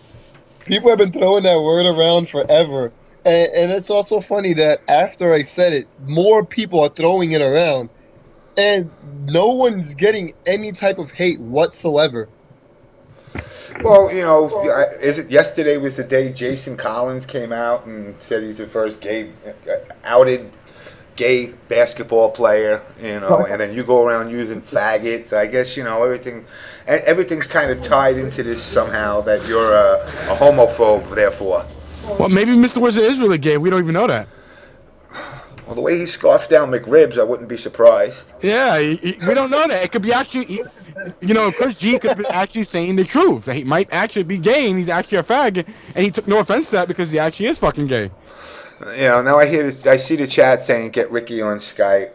people have been throwing that word around forever. And it's also funny that after I said it, more people are throwing it around. And no one's getting any type of hate whatsoever. Well, you know, yesterday was the day Jason Collins came out and said he's the first outed gay basketball player, you know, and then you go around using faggots. I guess, you know, everything's kind of tied into this somehow, that you're a homophobe, therefore. Well, maybe Mr. Wizard is really gay. We don't even know that. Well, the way he scarfed down McRibs, I wouldn't be surprised. Yeah, we don't know that. It could be actually, you know, Chris G could be actually saying the truth. He might actually be gay and he's actually a faggot, and he took no offense to that because he actually is fucking gay. You know, now I see the chat saying get Ricky on Skype.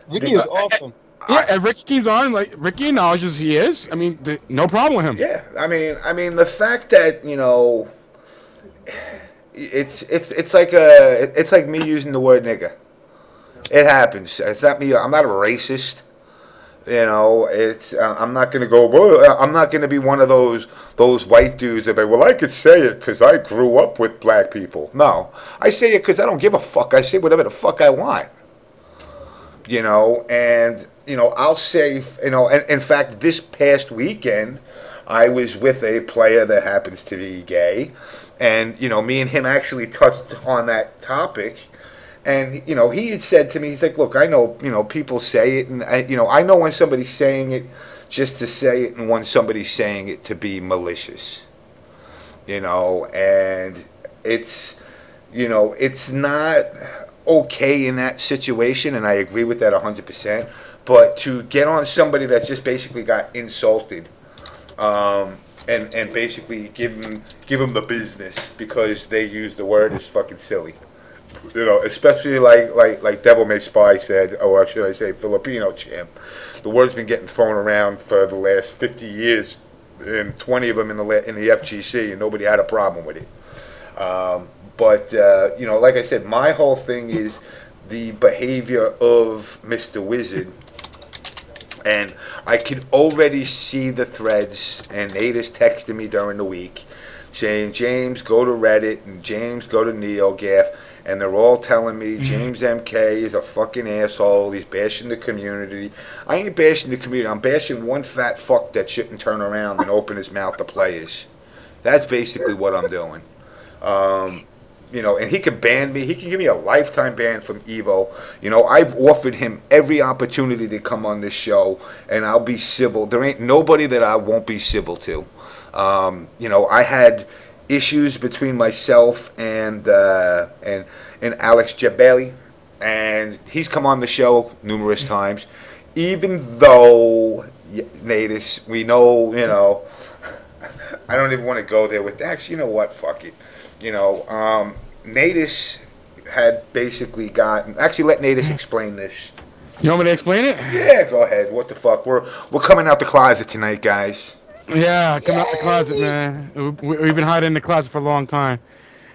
Ricky is awesome. Yeah, if Ricky keeps on, like, Ricky acknowledges he is. I mean, no problem with him. Yeah, I mean, the fact that, you know, it's like me using the word nigger. It happens. It's not me. I'm not a racist. You know, I'm not gonna go. Well, I'm not gonna be one of those white dudes that be, well, I could say it because I grew up with black people. No, I say it because I don't give a fuck. I say whatever the fuck I want. You know, and you know, I'll say, you know, and in fact, this past weekend, I was with a player that happens to be gay, and you know, me and him actually touched on that topic. And, you know, he had said to me, he's like, look, I know, you know, people say it, and, you know, I know when somebody's saying it just to say it and when somebody's saying it to be malicious. You know, and it's, you know, it's not okay in that situation, and I agree with that 100%, but to get on somebody that just basically got insulted, and basically give them the business because they use the word is fucking silly. You know, especially like DevilMaySpy said, or should I say Filipino champ. The word's been getting thrown around for the last 50 years, and 20 of them in the FGC, and nobody had a problem with it. But you know, like I said, my whole thing is the behavior of Mr. Wizard, and I could already see the threads, and Nate has texted me during the week saying, James, go to Reddit, and James, go to NeoGaf. and they're all telling me JamessMK is a fucking asshole. He's bashing the community. I ain't bashing the community. I'm bashing one fat fuck that shouldn't turn around and open his mouth to players. That's basically what I'm doing. You know, and he can ban me. He can give me a lifetime ban from Evo. You know, I've offered him every opportunity to come on this show, and I'll be civil. There ain't nobody that I won't be civil to. You know, I had issues between myself and Alex Jebailey, and he's come on the show numerous times. Even though NCR, we know, you know, I don't even want to go there with that. Actually, you know what? Fuck it. You know, NCR had basically gotten. Actually, let NCR explain this. You want me to explain it? Yeah, go ahead. What the fuck? We're coming out the closet tonight, guys. Yeah, coming out the closet, man. We've been hiding in the closet for a long time.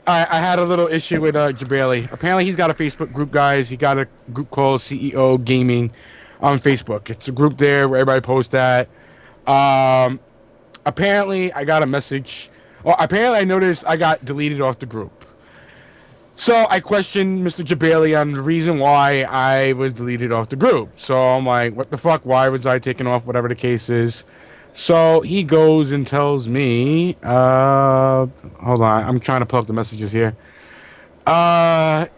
I had a little issue with Jebailey. Apparently, he's got a Facebook group, guys. He got a group called CEO Gaming on Facebook. It's a group there where everybody posts that. Apparently, I got a message. Well, apparently, I noticed I got deleted off the group. So I questioned Mr. Jebailey on the reason why I was deleted off the group. So I'm like, what the fuck? Why was I taken off? Whatever the case is. So he goes and tells me, hold on, I'm trying to pull up the messages here.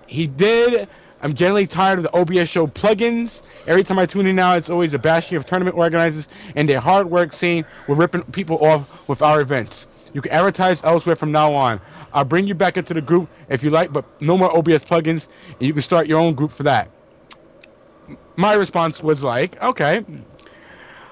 He did. I'm generally tired of the OBS show plugins. Every time I tune in now, it's always a bashing of tournament organizers and their hard work saying we're ripping people off with our events. You can advertise elsewhere from now on. I'll bring you back into the group if you like, but no more OBS plugins, and you can start your own group for that. My response was like, okay.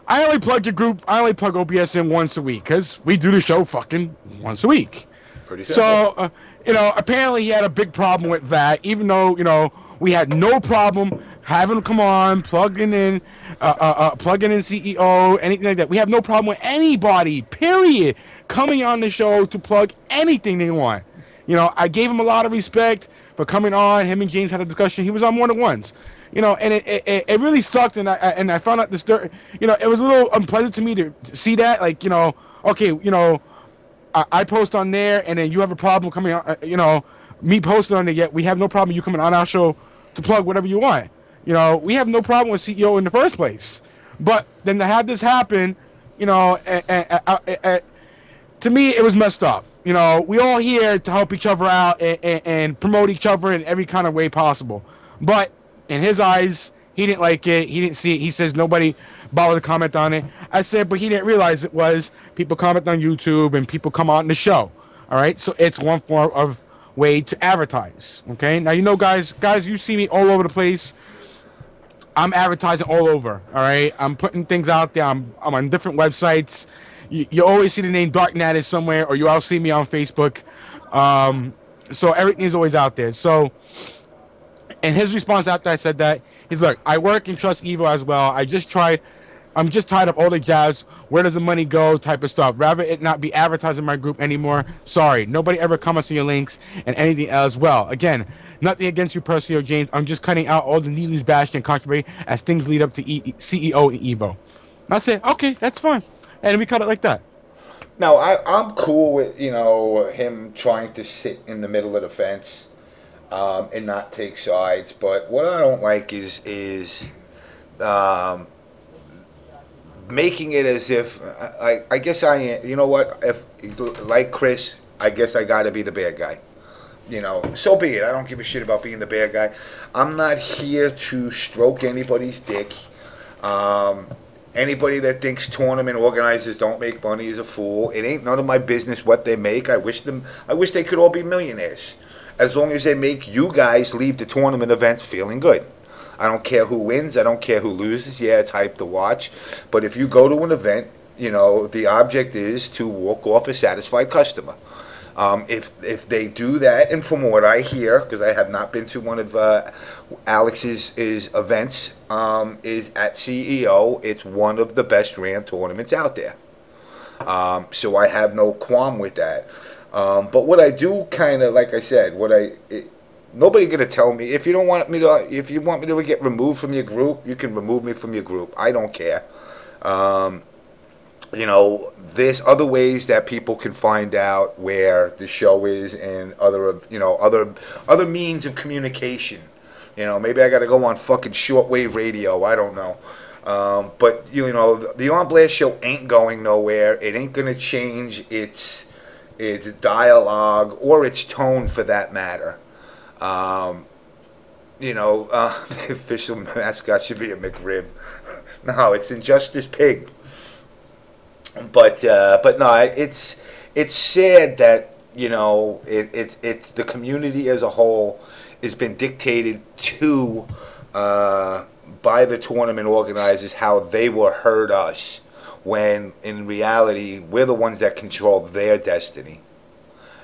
I only plug your group. I only plug OBS in once a week because we do the show fucking once a week. Pretty simple. So, you know, apparently he had a big problem with that, even though, you know, we had no problem having him come on, plugging in CEO, anything like that. We have no problem with anybody, period, coming on the show to plug anything they want. You know, I gave him a lot of respect for coming on. Him and James had a discussion. He was on more than once. You know, and it really sucked, and I found out the story. You know, it was a little unpleasant to me to see that. Like, you know, okay, you know, I post on there, and then you have a problem coming on. You know, me posting on it. Yet we have no problem you coming on our show to plug whatever you want. You know, we have no problem with CEO in the first place. But then to have this happen, you know, to me it was messed up. You know, we all here to help each other out and promote each other in every kind of way possible. But in his eyes, he didn't like it. He didn't see it. He says nobody bothered to comment on it. I said, but he didn't realize it was people comment on YouTube and people come on the show. All right, so it's one form of way to advertise. Okay, now you know, guys, you see me all over the place. I'm advertising all over. All right, I'm putting things out there. I'm on different websites. You always see the name DarKNaTaS somewhere, or you'll see me on Facebook. So everything is always out there. So. And his response after I said that, he's like, I work and trust Evo as well. I'm just tired of all the jabs. Where does the money go type of stuff. Rather it not be advertised in my group anymore. Sorry. Nobody ever comments on your links and anything else. Well, again, nothing against you personally or James. I'm just cutting out all the needless bashing and controversy as things lead up to CEO and Evo. I said, okay, that's fine. And we cut it like that. Now, I'm cool with, you know, him trying to sit in the middle of the fence. And not take sides, but what I don't like is making it as if I guess I am. You know what? If like Chris, I guess I got to be the bad guy. You know, so be it. I don't give a shit about being the bad guy. I'm not here to stroke anybody's dick. Anybody that thinks tournament organizers don't make money is a fool. It ain't none of my business what they make. I wish they could all be millionaires. As long as they make you guys leave the tournament events feeling good. I don't care who wins. I don't care who loses. Yeah, it's hype to watch. But if you go to an event, you know, the object is to walk off a satisfied customer. If they do that, and from what I hear, because I have not been to one of Alex's events, is at CEO. It's one of the best ran tournaments out there. So I have no qualm with that. But what I do kind of, like I said, nobody gonna tell me if you want me to get removed from your group, you can remove me from your group. I don't care. you know, there's other ways that people can find out where the show is, and other means of communication. You know, maybe I got to go on fucking shortwave radio. I don't know. But you know, the On Blast show ain't going nowhere. It ain't gonna change its dialogue or its tone, for that matter. You know, the official mascot should be a McRib. No, it's Injustice Pig. But no, it's sad that, you know, it's the community as a whole has been dictated to by the tournament organizers how they will hurt us, when in reality we're the ones that control their destiny.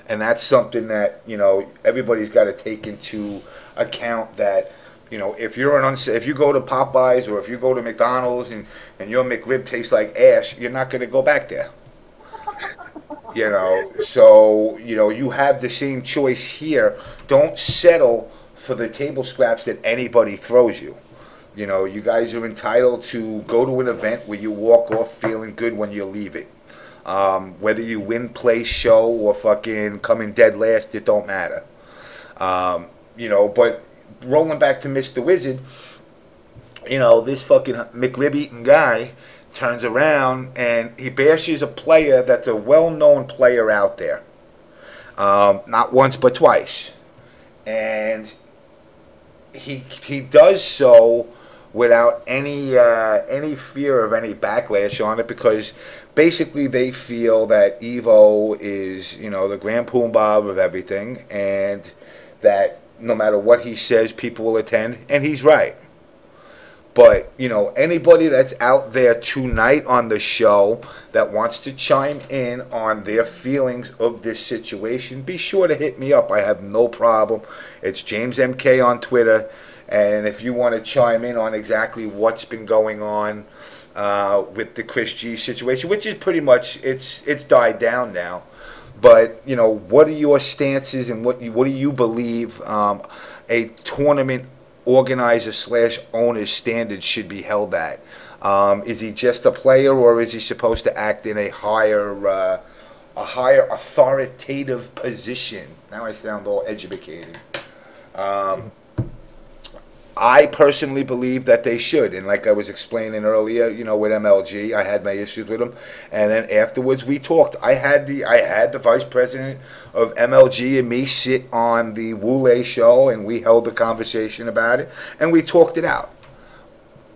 And that's something that, you know, everybody's got to take into account, that, you know, if you go to Popeyes or if you go to McDonald's and your McRib tastes like ash, you're not going to go back there. You know, so, you know, you have the same choice here. Don't settle for the table scraps that anybody throws you. You know, you guys are entitled to go to an event where you walk off feeling good when you leave it. Whether you win, play, show, or fucking come in dead last, it don't matter. You know, but rolling back to Mr. Wizard, you know, this fucking McRib-eating guy turns around and he bashes a player that's a well-known player out there. Not once, but twice. And he does so without any fear of any backlash on it, because basically they feel that Evo is, you know, the grand poobah of everything, and that no matter what he says, people will attend, and he's right. But, you know, anybody that's out there tonight on the show that wants to chime in on their feelings of this situation, be sure to hit me up. I have no problem. It's JamessMK on Twitter. And if you want to chime in on exactly what's been going on with the Chris G situation, which is pretty much, it's died down now. But, you know, what are your stances, and what do you believe a tournament organizer / owner's standards should be held at? Is he just a player, or is he supposed to act in a higher authoritative position? Now I sound all educated. I personally believe that they should, and like I was explaining earlier, you know, with MLG, I had my issues with him, and then afterwards we talked. I had the vice president of MLG and me sit on the Wtih show, and we held a conversation about it, and we talked it out.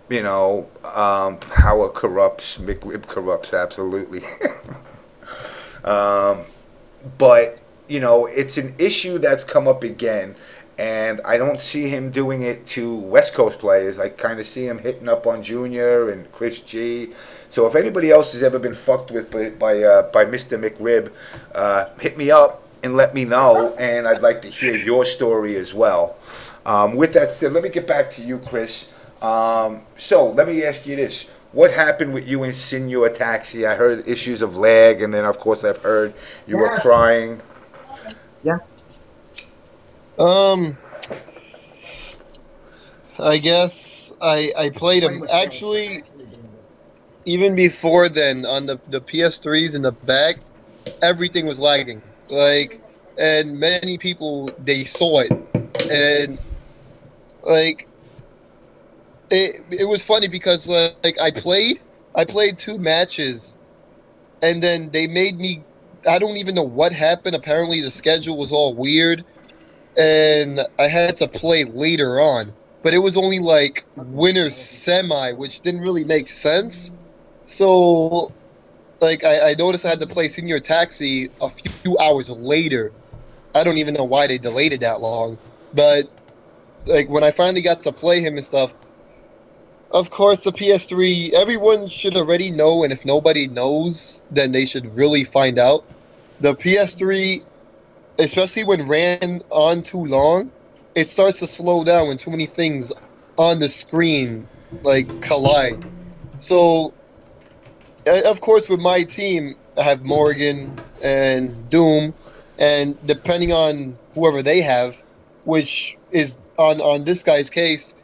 You know, power corrupts, McRib corrupts, absolutely. But, you know, it's an issue that's come up again. And I don't see him doing it to West Coast players. I kind of see him hitting up on Junior and Chris G. So if anybody else has ever been fucked with by Mr. McRib, hit me up and let me know. And I'd like to hear your story as well. With that said, let me get back to you, Chris. So let me ask you this. What happened with you and Senor Taxi? I heard issues of lag, and then, of course, I've heard you were crying. Yeah. I guess I played him. Actually, even before then, on the PS3s in the back, everything was lagging. Like, and many people, they saw it. And, like, it was funny because, like, I played 2 matches, and then they made me, I don't even know what happened. Apparently the schedule was all weird, and I had to play later on. But it was only like winner's semi, which didn't really make sense. So, like, I noticed I had to play Senior Taxi a few hours later. I don't even know why they delayed it that long. But, like, when I finally got to play him and stuff, of course, the PS3, everyone should already know, and if nobody knows, then they should really find out. The PS3, especially when ran on too long, it starts to slow down when too many things on the screen, like, collide. So, of course, with my team, I have Morgan and Doom, and depending on whoever they have, which is, on this guy's case,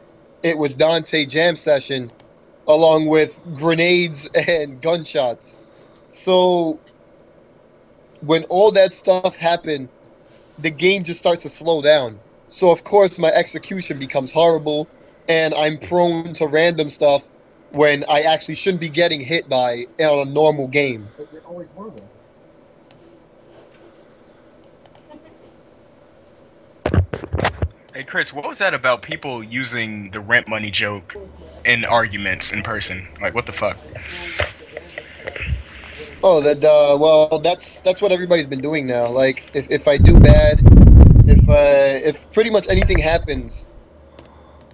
it was Dante Jam Session, along with grenades and gunshots. So when all that stuff happened, the game just starts to slow down. So of course my execution becomes horrible, and I'm prone to random stuff when I actually shouldn't be getting hit by on a normal game. But you're always horrible. Hey Chris, what was that about people using the rent money joke in arguments in person? Like, what the fuck? Oh, well, that's what everybody's been doing now. Like, if I do bad, if pretty much anything happens,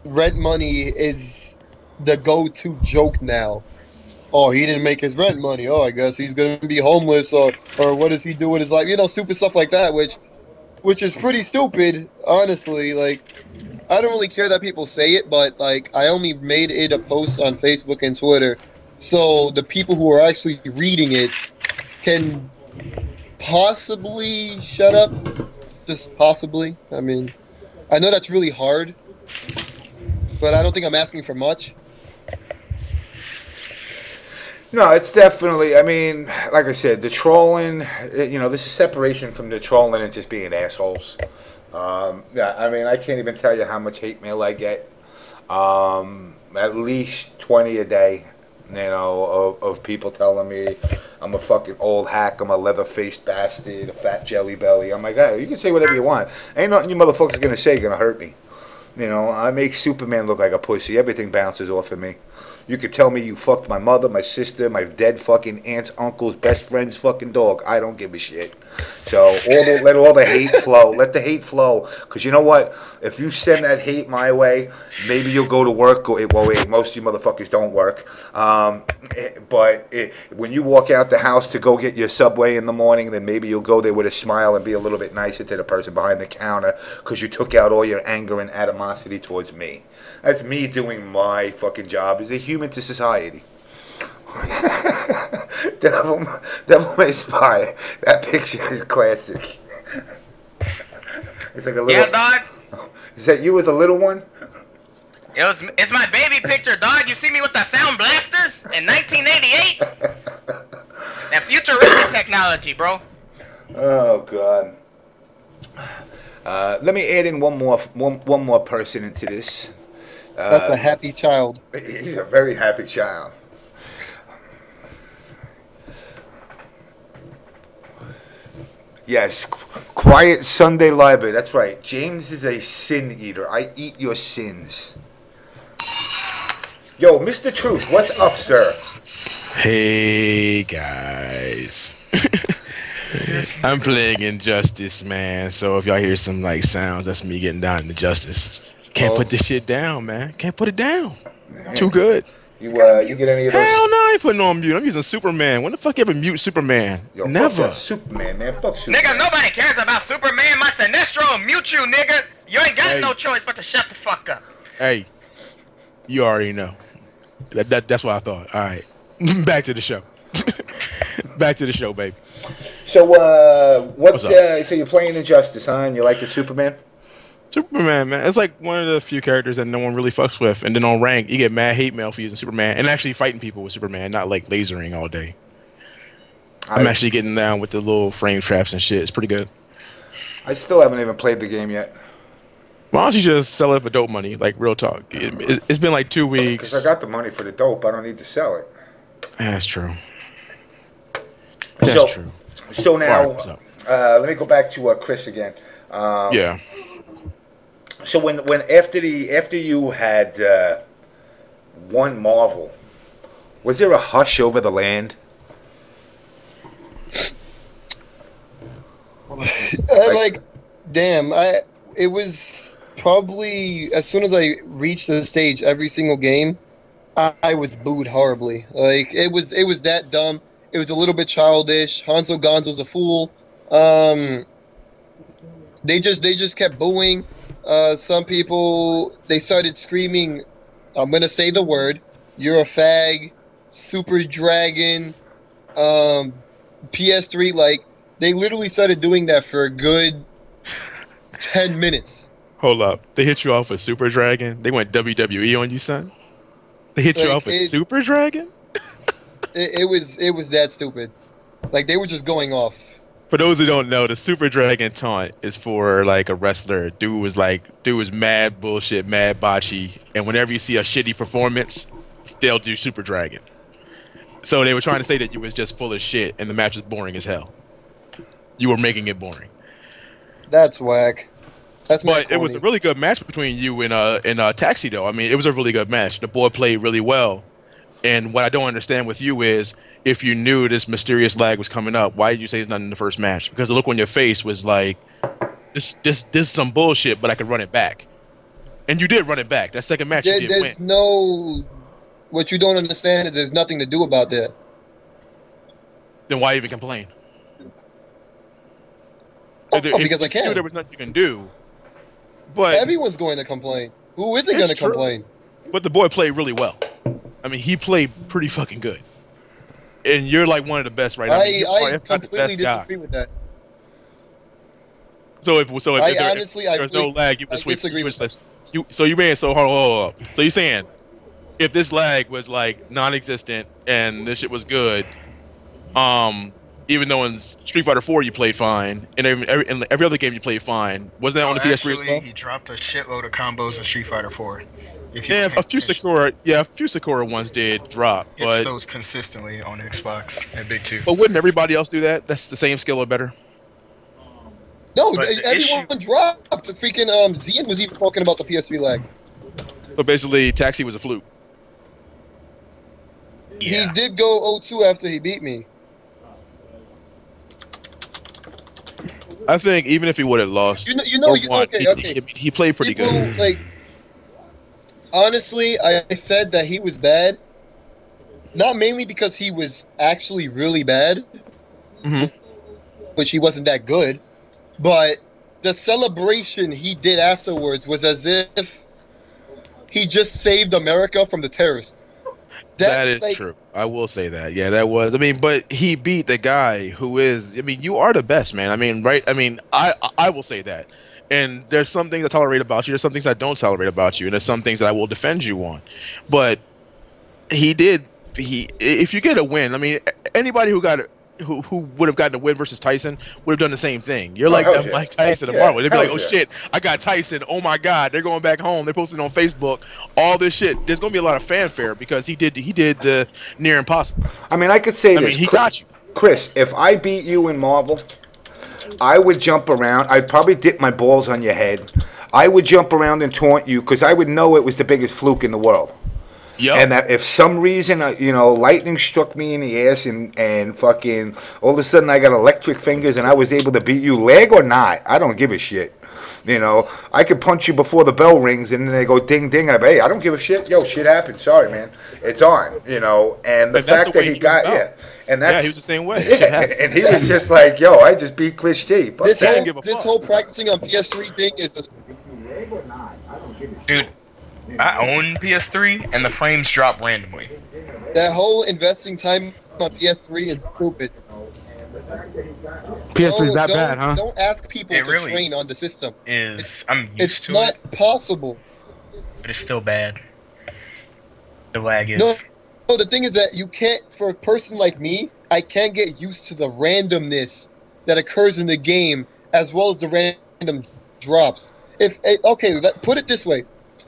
rent money is the go-to joke now. Oh, he didn't make his rent money. Oh, I guess he's gonna be homeless, or what does he do with his life? You know, stupid stuff like that, which is pretty stupid, honestly. Like, I don't really care that people say it, but like, I only made it a post on Facebook and Twitter, so the people who are actually reading it can possibly shut up. Just possibly. I mean, I know that's really hard, but I don't think I'm asking for much. No, it's definitely, I mean, like I said, the trolling, you know, this is separation from the trolling and just being assholes. Yeah, I mean, I can't even tell you how much hate mail I get. At least 20 a day, you know, of people telling me I'm a fucking old hack, I'm a leather-faced bastard, a fat jelly belly. I'm like, hey, you can say whatever you want. Ain't nothing you motherfuckers gonna say gonna hurt me. You know, I make Superman look like a pussy. Everything bounces off of me. You could tell me you fucked my mother, my sister, my dead fucking aunt's uncle's best friend's fucking dog. I don't give a shit. So let all the hate flow. Let the hate flow. Because you know what? If you send that hate my way, maybe you'll go to work. Well, wait, most of you motherfuckers don't work. But when you walk out the house to go get your Subway in the morning, then maybe you'll go there with a smile and be a little bit nicer to the person behind the counter because you took out all your anger and animosity towards me. That's me doing my fucking job as a human to society. DevilMaySpy. That picture is classic. It's like a little. Yeah, dog. Is that you with a little one? It's my baby picture, dog. You see me with the sound blasters in 1988? That futuristic technology, bro. Oh God. Let me add in one more person into this. That's a happy child. He's a very happy child. Yes, Quiet Sunday Library. That's right. James is a sin eater. I eat your sins. Yo, Mr. Truth, what's up, sir? Hey, guys. I'm playing Injustice, man. So if y'all hear some like sounds, that's me getting down into Justice. Can't put this shit down, man. Can't put it down. Man. Too good. You get any of those? Hell no, I ain't putting on mute. I'm using Superman. When the fuck you ever mute Superman? Yo, never. Fuck Superman, man. Fuck Superman. Nigga, nobody cares about Superman. My Sinestro will mute you, nigga. You ain't got no choice but to shut the fuck up. Hey, you already know. That's what I thought. All right, back to the show. Back to the show, baby. So, so you're playing Injustice, huh? And you like the Superman? Superman, man. It's like one of the few characters that no one really fucks with. And then on rank, you get mad hate mail for using Superman and actually fighting people with Superman, not like lasering all day. I'm actually getting down with the little frame traps and shit. It's pretty good. I still haven't even played the game yet. Why don't you just sell it for dope money? Like, real talk. It's been like 2 weeks. Because I got the money for the dope. I don't need to sell it. That's true. That's true. So now, let me go back to Chris again. Yeah. So when after you had won Marvel, was there a hush over the land? It was probably as soon as I reached the stage, every single game, I was booed horribly. Like it was that dumb. It was a little bit childish. Hanzo Gonzo's a fool. They just kept booing. Some people, they started screaming, I'm gonna say the word, you're a fag, Super Dragon, PS3, like, they literally started doing that for a good 10 minutes. Hold up. They hit you off with Super Dragon? They went WWE on you, son? They hit you off with Super Dragon? It was that stupid. Like they were just going off. For those who don't know, the Super Dragon taunt is for like a wrestler. Dude was mad bullshit, mad botchy, and whenever you see a shitty performance, they'll do Super Dragon. So they were trying to say that you was just full of shit and the match was boring as hell. You were making it boring. That's whack. But it was a really good match between you and Taxi though. I mean, it was a really good match. The boy played really well. And what I don't understand with you is, if you knew this mysterious lag was coming up, why did you say it's not in the first match? Because the look on your face was like, this is some bullshit, but I could run it back. And you did run it back. That second match you did win. There's no... What you don't understand is there's nothing to do about that. Then why even complain? Because I can. There was nothing you can do. But everyone's going to complain. Who isn't going to complain? But the boy played really well. I mean, he played pretty fucking good. And you're like one of the best right now. I completely disagree with that. So if there's no lag, you would switch. So you being so hard. So you're saying if this lag was like non-existent and this shit was good, even though in Street Fighter 4 you played fine, and every other game you played fine, wasn't that on the PS3 as well? He dropped a shitload of combos in Street Fighter 4. Yeah, a few Sakura ones did drop, but it's those consistently on Xbox at Big 2. But wouldn't everybody else do that? That's the same skill or better. No, everyone dropped. The freaking Zian was even talking about the PS3 lag. So basically, Taxi was a fluke. Yeah. He did go 0-2 after he beat me. I think even if he would have lost, he played pretty good. Like, honestly, I said that he was bad, not mainly because he was actually really bad, which he wasn't that good, but the celebration he did afterwards was as if he just saved America from the terrorists. That is true. I will say that. Yeah, that was. I mean, but he beat the guy who is. I mean, you are the best, man. I mean, right? I mean, I will say that. And there's some things I tolerate about you. There's some things I don't tolerate about you, and there's some things that I will defend you on. But if you get a win, I mean, anybody who would have gotten a win versus Tyson would have done the same thing. You're like Mike Tyson of Marvel. They'd be like, oh shit, I got Tyson. Oh my god, they're going back home. They're posting on Facebook. All this shit. There's gonna be a lot of fanfare because he did the near impossible. I mean, I could say this. He got you, Chris. If I beat you in Marvel, I would jump around. I'd probably dip my balls on your head. I would jump around and taunt you because I would know it was the biggest fluke in the world. Yep. And that if some reason, lightning struck me in the ass and fucking all of a sudden I got electric fingers and I was able to beat you, leg or not, I don't give a shit. I could punch you before the bell rings and then they go ding ding and I don't give a shit. Yo, shit happened. Sorry, man. It's on. And the fact that he got and that's he was the same way. And he was just like, yo, I just beat Chris G. This whole practicing on PS3 thing is dude. I own PS3 and the frames drop randomly. That whole investing time on PS3 is stupid. PS3 is that bad, huh? Don't ask people to train on the system. It's not possible. But it's still bad. The lag is. No, the thing is that you can't, for a person like me, I can't get used to the randomness that occurs in the game as well as the random drops. Put it this way.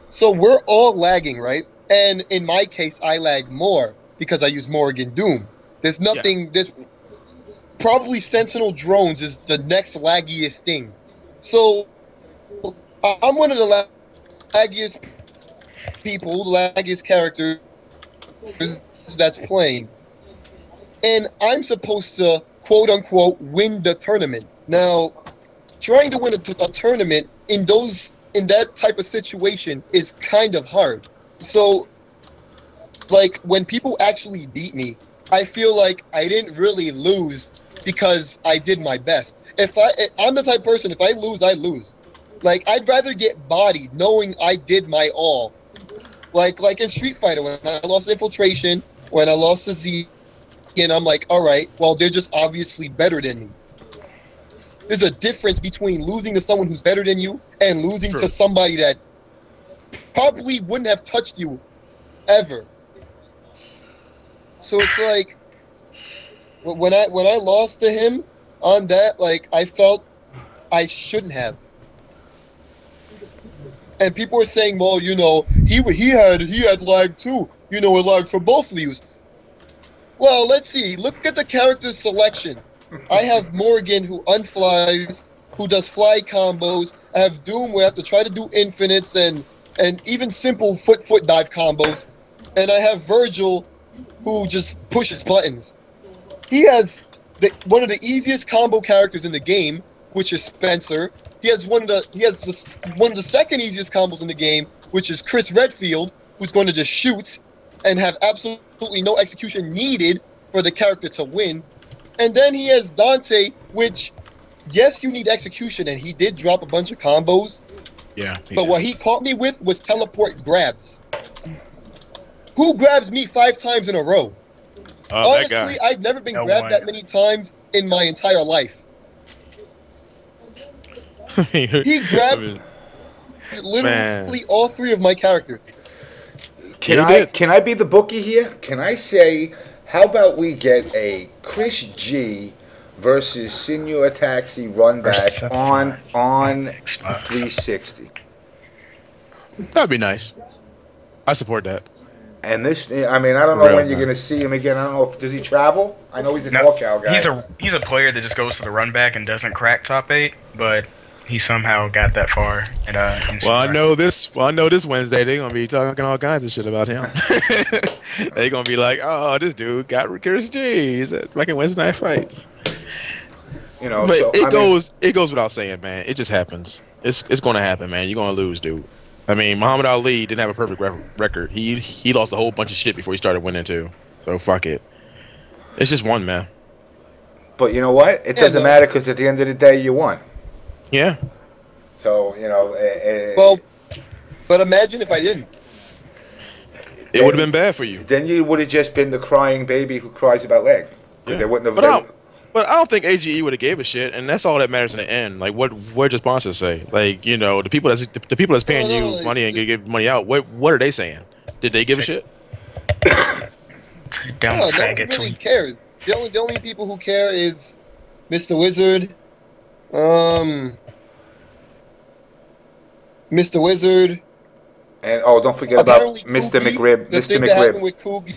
So we're all lagging, right? And in my case, I lag more because I use Morrigan Doom. There's nothing. There's probably Sentinel drones is the next laggiest thing. So I'm one of the laggiest people, laggiest characters that's playing, and I'm supposed to quote unquote win the tournament. Now, trying to win a tournament in that type of situation is kind of hard. So, like, when people actually beat me, I feel like I didn't really lose because I did my best. I'm the type of person, if I lose, I lose. Like, I'd rather get bodied knowing I did my all. Like in Street Fighter, when I lost Infiltration, when I lost to Z, and I'm like, alright, well, they're just obviously better than me. There's a difference between losing to someone who's better than you and losing to somebody that probably wouldn't have touched you ever. So it's like, when I lost to him on that, like, I felt I shouldn't have. And people were saying, well, you know, he had lag too. You know, it lagged for both of you. Well, let's see. Look at the character selection. I have Morgan, who unflies, who does fly combos. I have Doom, where I have to try to do infinites and even simple foot dive combos. And I have Virgil, who just pushes buttons. He has one of the easiest combo characters in the game, which is Spencer. He has one of the second easiest combos in the game, which is Chris Redfield, who's going to just shoot and have absolutely no execution needed for the character to win. And then he has Dante, which, yes, you need execution, and he did drop a bunch of combos. Yeah. But what he caught me with was teleport grabs. Who grabs me 5 times in a row? Honestly, I've never been grabbed that many times in my entire life. He grabbed literally all 3 of my characters. Can I be the bookie here? Can I say, how about we get a Chris G versus Senior Taxi run back on 360? That'd be nice. I support that. And this, I mean, I don't know when you're going to see him again. I don't know does he travel? I know he's a NorCal guy. He's a player that just goes to the run back and doesn't crack top 8, but he somehow got that far. Well, I know this Wednesday they're gonna be talking all kinds of shit about him. They're gonna be like, "Oh, this dude got Chris G. He's back in Wednesday Night Fights." You know, but so, it goes without saying, man. It just happens. It's gonna happen, man. You're gonna lose, dude. I mean, Muhammad Ali didn't have a perfect record. He lost a whole bunch of shit before he started winning too. So fuck it. It's just one, man. But you know what? It doesn't matter because at the end of the day, you won. Yeah. So, you know... well, but imagine if I didn't. It would have been bad for you. Then you would have just been the crying baby who cries about leg. Yeah. They wouldn't have... But I don't think AGE would have gave a shit, and that's all that matters in the end. Like, what your sponsors say? Like, you know, the people that's paying you money and give money out, what are they saying? Did they give a shit? No one really cares. The only people who care is Mr. Wizard, Mr. Wizard, and don't forget about Mr. McRib. The thing that happened with Koog.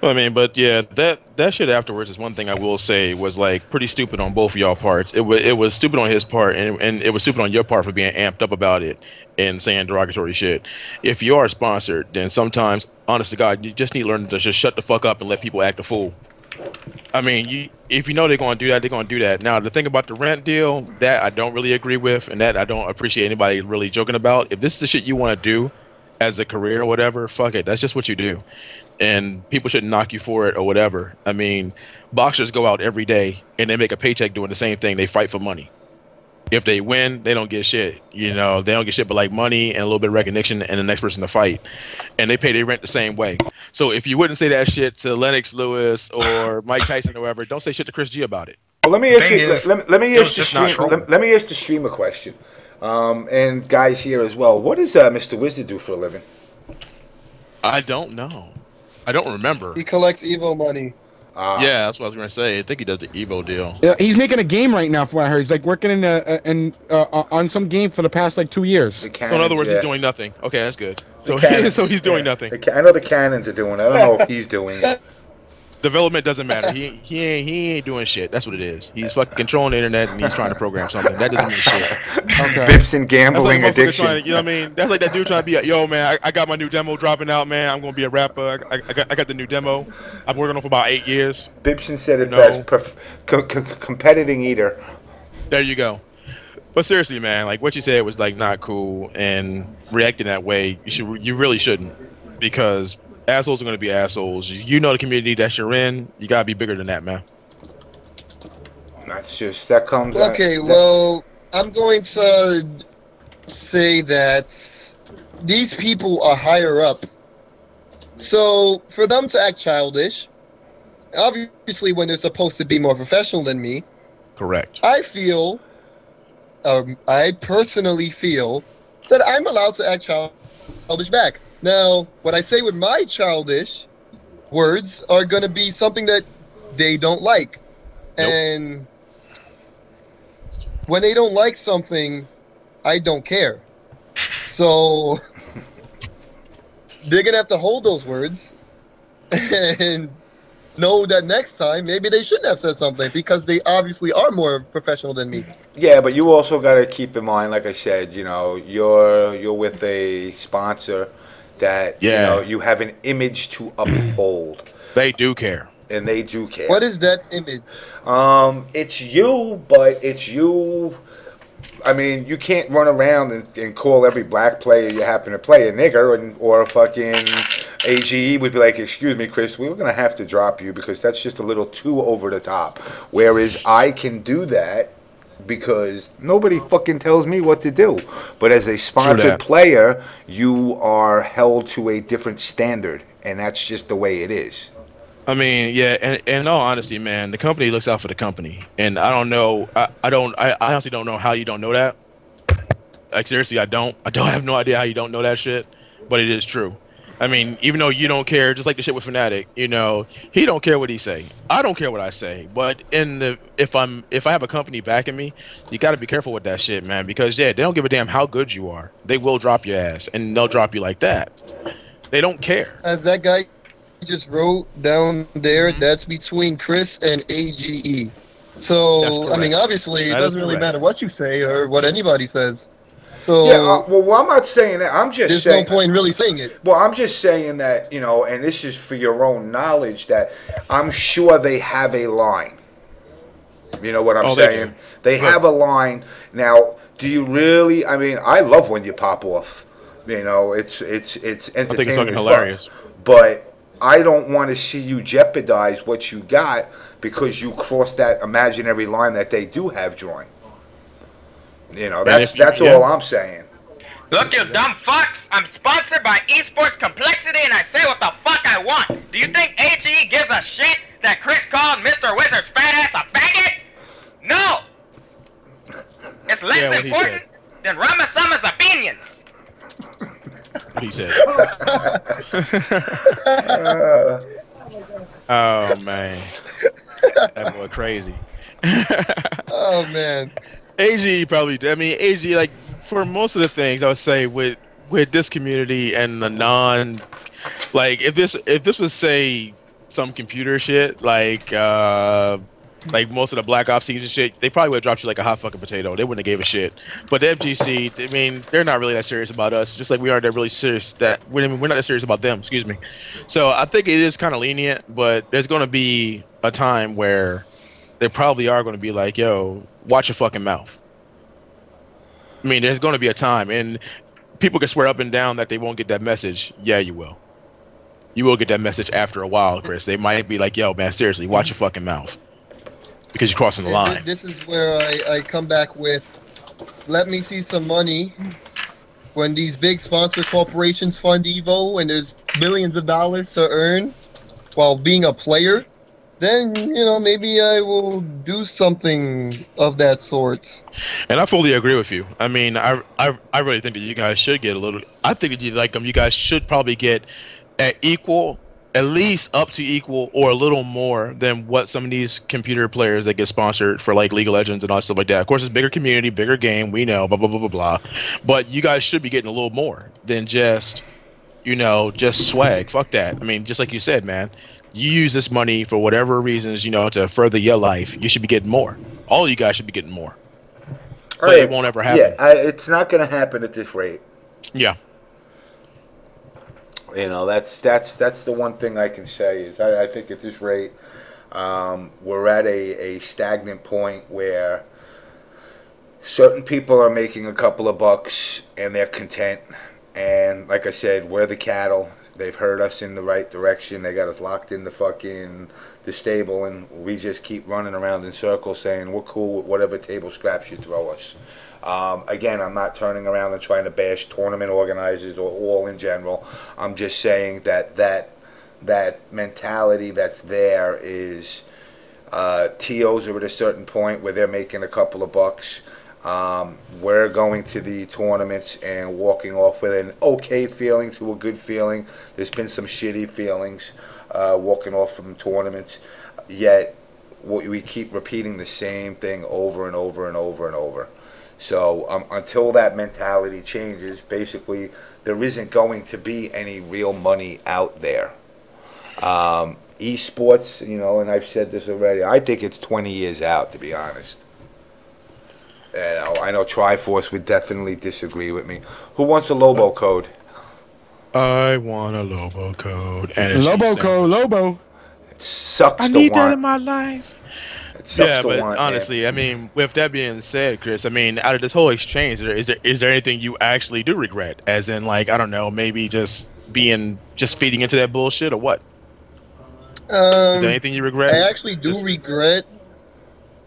Well, I mean, but yeah, that shit afterwards is one thing I will say was like pretty stupid on both of y'all parts. It was stupid on his part, and it was stupid on your part for being amped up about it and saying derogatory shit. If you are sponsored, then sometimes, honest to God, you just need to learn to just shut the fuck up and let people act a fool. I mean, if you know they're going to do that, they're going to do that. Now, the thing about the rent deal, that I don't really agree with, and that I don't appreciate anybody really joking about. If this is the shit you want to do as a career or whatever, fuck it. That's just what you do. And people shouldn't knock you for it or whatever. I mean, boxers go out every day and they make a paycheck doing the same thing. They fight for money. If they win, they don't get shit. You know, they don't get shit but like money and a little bit of recognition and the next person to fight. And they pay their rent the same way. So if you wouldn't say that shit to Lennox Lewis or Mike Tyson or whoever, don't say shit to Chris G about it. Well, let me ask the stream a question. And guys here as well. What does Mr. Wizard do for a living? I don't know. I don't remember. He collects Evo money. Yeah, that's what I was gonna say. I think he does the Evo deal. He's making a game right now, from what I heard. He's like working on some game for the past like 2 years. So in other words, he's doing nothing. Okay, that's good. So he's doing nothing. I know the cannons are doing it. I don't know if he's doing it. Development doesn't matter. He ain't doing shit. That's what it is. He's fucking controlling the internet and he's trying to program something. That doesn't mean shit. Okay. Bips and gambling addiction. You know what I mean? That's like that dude trying to be like, yo man, I got my new demo dropping out, man. I'm gonna be a rapper. I got the new demo. I've been working on it for about 8 years. Bibson said it best. Competiting eater. There you go. But seriously, man, like what you said was like not cool, and reacting that way, you really shouldn't, because assholes are going to be assholes. You know the community that you're in. You got to be bigger than that, man. That comes... Okay, well, I'm going to say that these people are higher up. So, for them to act childish, obviously when they're supposed to be more professional than me... Correct. I personally feel that I'm allowed to act childish back. Now, what I say with my childish words are going to be something that they don't like. Nope. And when they don't like something, I don't care. So they're going to have to hold those words and know that next time maybe they shouldn't have said something because they obviously are more professional than me. Yeah, but you also got to keep in mind, like I said, you know, you're with a sponsor that you know you have an image to uphold. They do care. And they do care. What is that image? It's you, but it's you. I mean, you can't run around and call every black player you happen to play a nigger, or a fucking AGE would be like, excuse me, Chris, we're going to have to drop you because that's just a little too over the top. Whereas I can do that because nobody fucking tells me what to do. But as a sponsored player, you are held to a different standard, and that's just the way it is. I mean, yeah, and in all honesty, man, the company looks out for the company, and I don't know, I honestly don't know how you don't know that. Like seriously, I have no idea how you don't know that shit, but it is true. I mean, even though you don't care, just like the shit with Fnatic, you know, he don't care what he say. I don't care what I say, but if I have a company backing me, you got to be careful with that shit, man, because yeah, they don't give a damn how good you are. They will drop your ass, and they'll drop you like that. They don't care. As that guy just wrote down there, that's between Chris and AGE. So, I mean, obviously, it doesn't really matter what you say or what anybody says. So, yeah, well, I'm not saying that. I'm just saying. There's no point in really saying it. Well, I'm just saying that, you know, and this is for your own knowledge, that I'm sure they have a line. You know what I'm saying? They have a line. Now, do you really? I mean, I love when you pop off. You know, it's entertaining. I think it's fucking hilarious. But I don't want to see you jeopardize what you got because you crossed that imaginary line that they do have drawn. You know, that's all I'm saying. Look, you dumb fucks! I'm sponsored by eSports Complexity and I say what the fuck I want! Do you think AGE gives a shit that Chris called Mr. Wizard's fat ass a faggot? No! It's less important than Ramasama's opinions! What he said. Oh man, that boy crazy. Oh man, AG probably. I mean, AG, like for most of the things I would say with this community and the non, like if this was say some computer shit like most of the Black Ops season shit, they probably would have dropped you like a hot fucking potato. They wouldn't have gave a shit. But the FGC, I mean, they're not really that serious about us. Just like we are, they're really serious that we're not that serious about them. Excuse me. So I think it is kind of lenient, but there's going to be a time where they probably are going to be like, yo, watch your fucking mouth. I mean, there's going to be a time, and people can swear up and down that they won't get that message. Yeah, you will. You will get that message after a while, Chris. They might be like, yo, man, seriously, watch your fucking mouth. Because you're crossing the line. This is where I come back with, let me see some money. When these big sponsor corporations fund Evo and there's millions of dollars to earn while being a player, then, you know, maybe I will do something of that sort. And I fully agree with you. I mean, I really think that you guys should get a little, I think that you guys should probably get at least up to equal or a little more than what some of these computer players that get sponsored for like League of Legends and all stuff like that. Of course, it's bigger community, bigger game. We know, blah, blah, blah, blah, blah. But you guys should be getting a little more than just, you know, just swag. Fuck that. I mean, just like you said, man, you use this money for whatever reasons, you know, to further your life. You should be getting more. All you guys should be getting more. But it won't ever happen. Yeah, it's not going to happen at this rate. Yeah. You know, that's the one thing I can say is I think at this rate we're at a stagnant point where certain people are making a couple of bucks and they're content. And like I said, we're the cattle. They've heard us in the right direction. They got us locked in the stable, and we just keep running around in circles saying we're cool with whatever table scraps you throw us. Again, I'm not turning around and trying to bash tournament organizers or all in general. I'm just saying that mentality that's there is TOs are at a certain point where they're making a couple of bucks. We're going to the tournaments and walking off with an okay feeling to a good feeling. There's been some shitty feelings walking off from tournaments, yet we keep repeating the same thing over and over and over and over. So until that mentality changes, basically there isn't going to be any real money out there. Esports, you know, and I've said this already, I think it's 20 years out, to be honest. You know, I know Triforce would definitely disagree with me. Who wants a Lobo code? I want a Lobo code. And Lobo code, Lobo. It sucks I to need want. that in my life. It sucks Yeah, to but want, honestly, man. I mean, with that being said, Chris, I mean, out of this whole exchange, is there anything you actually do regret? As in, like, I don't know, maybe just feeding into that bullshit, or what? Is there anything you regret? I actually do regret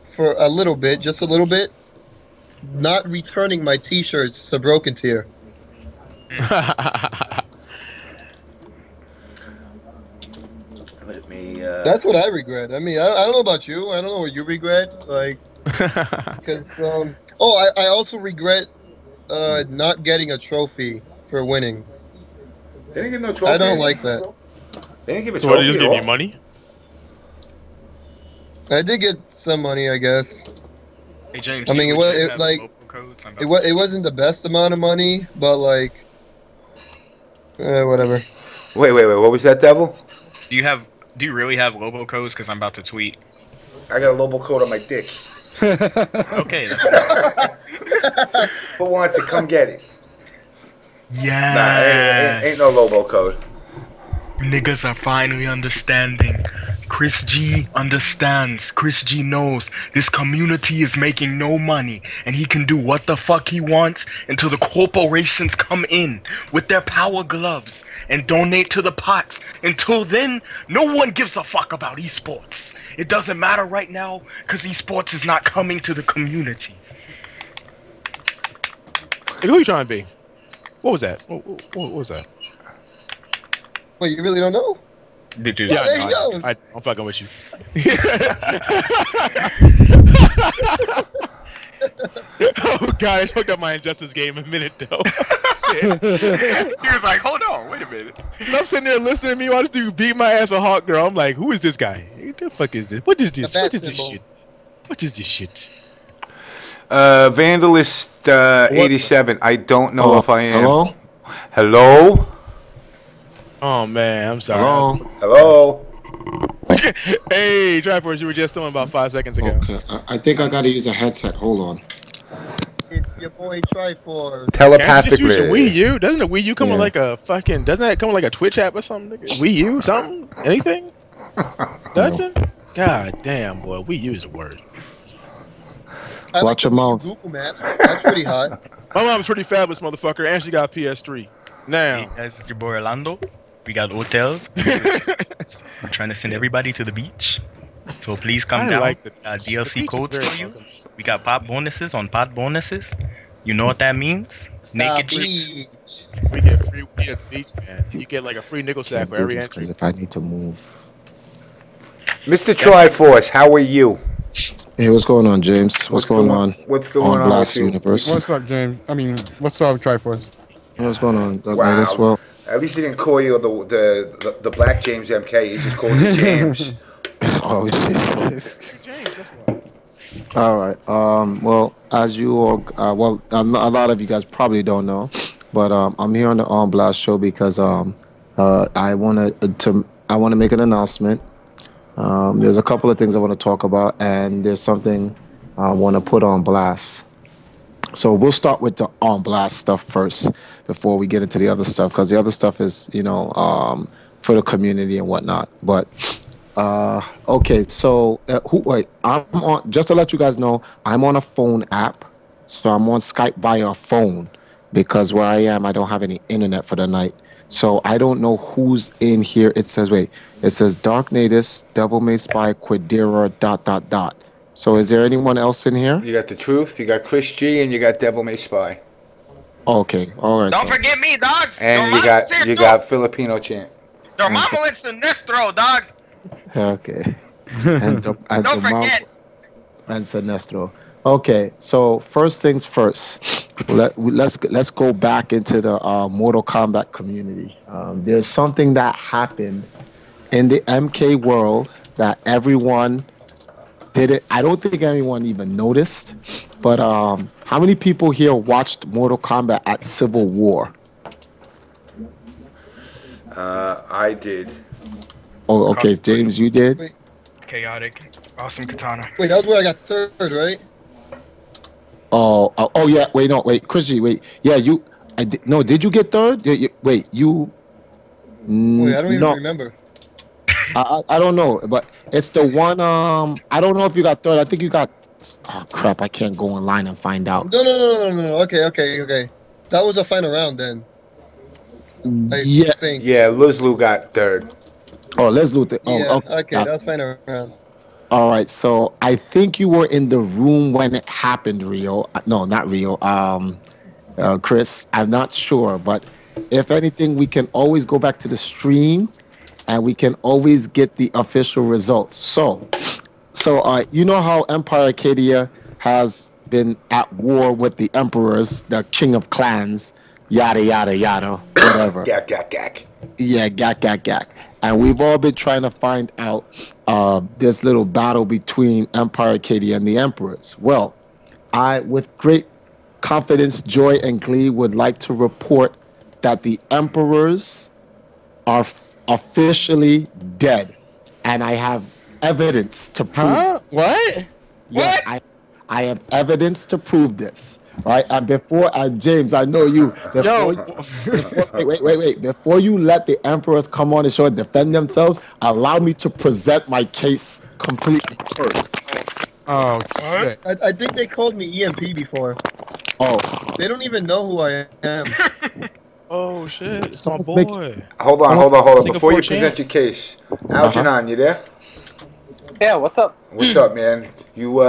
for a little bit, just a little bit, not returning my T-shirts to Broken Tier. Let me. That's what I regret. I mean, I don't know about you. I don't know what you regret. Like, because I also regret not getting a trophy for winning. They didn't give no trophy. I don't like that. They didn't give a So trophy. what, they just at give all? you money? I did get some money, I guess. Hey James, I mean, would you it have like local codes? I'm it wasn't the best amount of money, but like, whatever. Wait. What was that, Devil? Do you really have Lobo codes? Because I'm about to tweet. I got a Lobo code on my dick. Okay. That's Who wants it? Come get it. Yeah. Nah, ain't no Lobo code. Niggas are finally understanding. Chris G understands. Chris G knows this community is making no money and he can do what the fuck he wants until the corporations come in with their power gloves and donate to the pots. Until then, no one gives a fuck about esports. It doesn't matter right now because esports is not coming to the community. Hey, who are you trying to be? What was that? What was that? Wait, you really don't know? Dude, Yeah, there he goes. I'm fucking with you. Oh god, I fucked up my Injustice game a minute though. Shit. He was like, hold on, wait a minute. I'm sitting there listening to me while this dude beat my ass with Hawk Girl. I'm like, who is this guy? What the fuck is this? What is this? What is this shit? What is this shit? Vandalist 87. I don't know if I am. Hello? Hello? Oh man, I'm sorry. Hello? Hey, Triforce, you were just on about 5 seconds ago. Okay, I think I gotta use a headset. Hold on. It's your boy Triforce. Can't you just use your Wii U? Doesn't the Wii U come with like a fucking? Doesn't that come with like a Twitch app or something? Wii U, something, anything? Doesn't? God damn, boy, Wii U is a word. Watch your mouth. Google Maps. That's pretty hot. My mom's pretty fabulous, motherfucker, and she got PS3. Now, hey guys, it's your boy Orlando. We got hotels. I'm trying to send everybody to the beach. So please come down. Like DLC codes for you. We got pop bonuses on pot bonuses. You know what that means? Naked chicks. We get free at the beach, man. You get like a free nickel sack for every entry. If I need to move. Mr. Triforce, how are you? Hey, what's going on, James? What's going on? What's going on Blast with you? Universe? What's up, James? I mean, what's up, Triforce? What's going on? Wow. As well. At least he didn't call you the black James MK. He just called you James. Oh shit. All right. Well, as you all, well, a lot of you guys probably don't know, but I'm here on the On Blast show because I want to make an announcement. There's a couple of things I want to talk about, and there's something I want to put on blast. So we'll start with the On Blast stuff first before we get into the other stuff, because the other stuff is, you know, for the community and whatnot. But okay, so I'm on. Just to let you guys know, I'm on a phone app, so I'm on Skype via phone because where I am, I don't have any internet for the night. So I don't know who's in here. It says DarKNaTaS, DevilMaySpy, Quidera, ... So is there anyone else in here? You got the Truth, you got Chris G, and you got DevilMaySpy. Okay, all right. Don't forget me, dog. And you got Filipino Champ. Your mama went to Sinestro, dog. Okay. And Don't forget. And Sinestro. Okay, so first things first. Let's go back into the Mortal Kombat community. There's something that happened in the MK world that everyone didn't. I don't think anyone even noticed. But how many people here watched Mortal Kombat at Civil War? I did. Oh, okay, James, you did. Wait. Chaotic. Awesome katana. Wait, that was where I got third, right? Oh, yeah. Wait, Chris G, wait. Yeah, you. No, did you get third? Wait, you. Wait, I don't even remember. I don't know, but it's the one. I don't know if you got third. I think you got. Oh crap! I can't go online and find out. No. Okay. That was a final round then. Yeah. Yeah, Lizlu got third. Oh, let's do it. Yeah. Okay, that was final round. All right, so I think you were in the room when it happened, Rio. No, not Rio. Chris, I'm not sure, but if anything, we can always go back to the stream, and we can always get the official results. So you know how Empire Arcadia has been at war with the emperors, the king of clans, yada yada yada, whatever. Gak. Yeah, gak. And we've all been trying to find out this little battle between Empire Arcadia and the Emperors. Well, I, with great confidence, joy, and glee, would like to report that the Emperors are officially dead. And I have evidence to prove this. What? Yes, what? I have evidence to prove this. Right, and before James, I know you. Wait. Before you let the emperors come on the show and defend themselves, allow me to present my case completely first. Oh, shit. I think they called me EMP before. Oh. They don't even know who I am. Oh shit, my boy. Hold on. Before you present your case, Algernon, you there? Yeah, what's up? What's up, man? You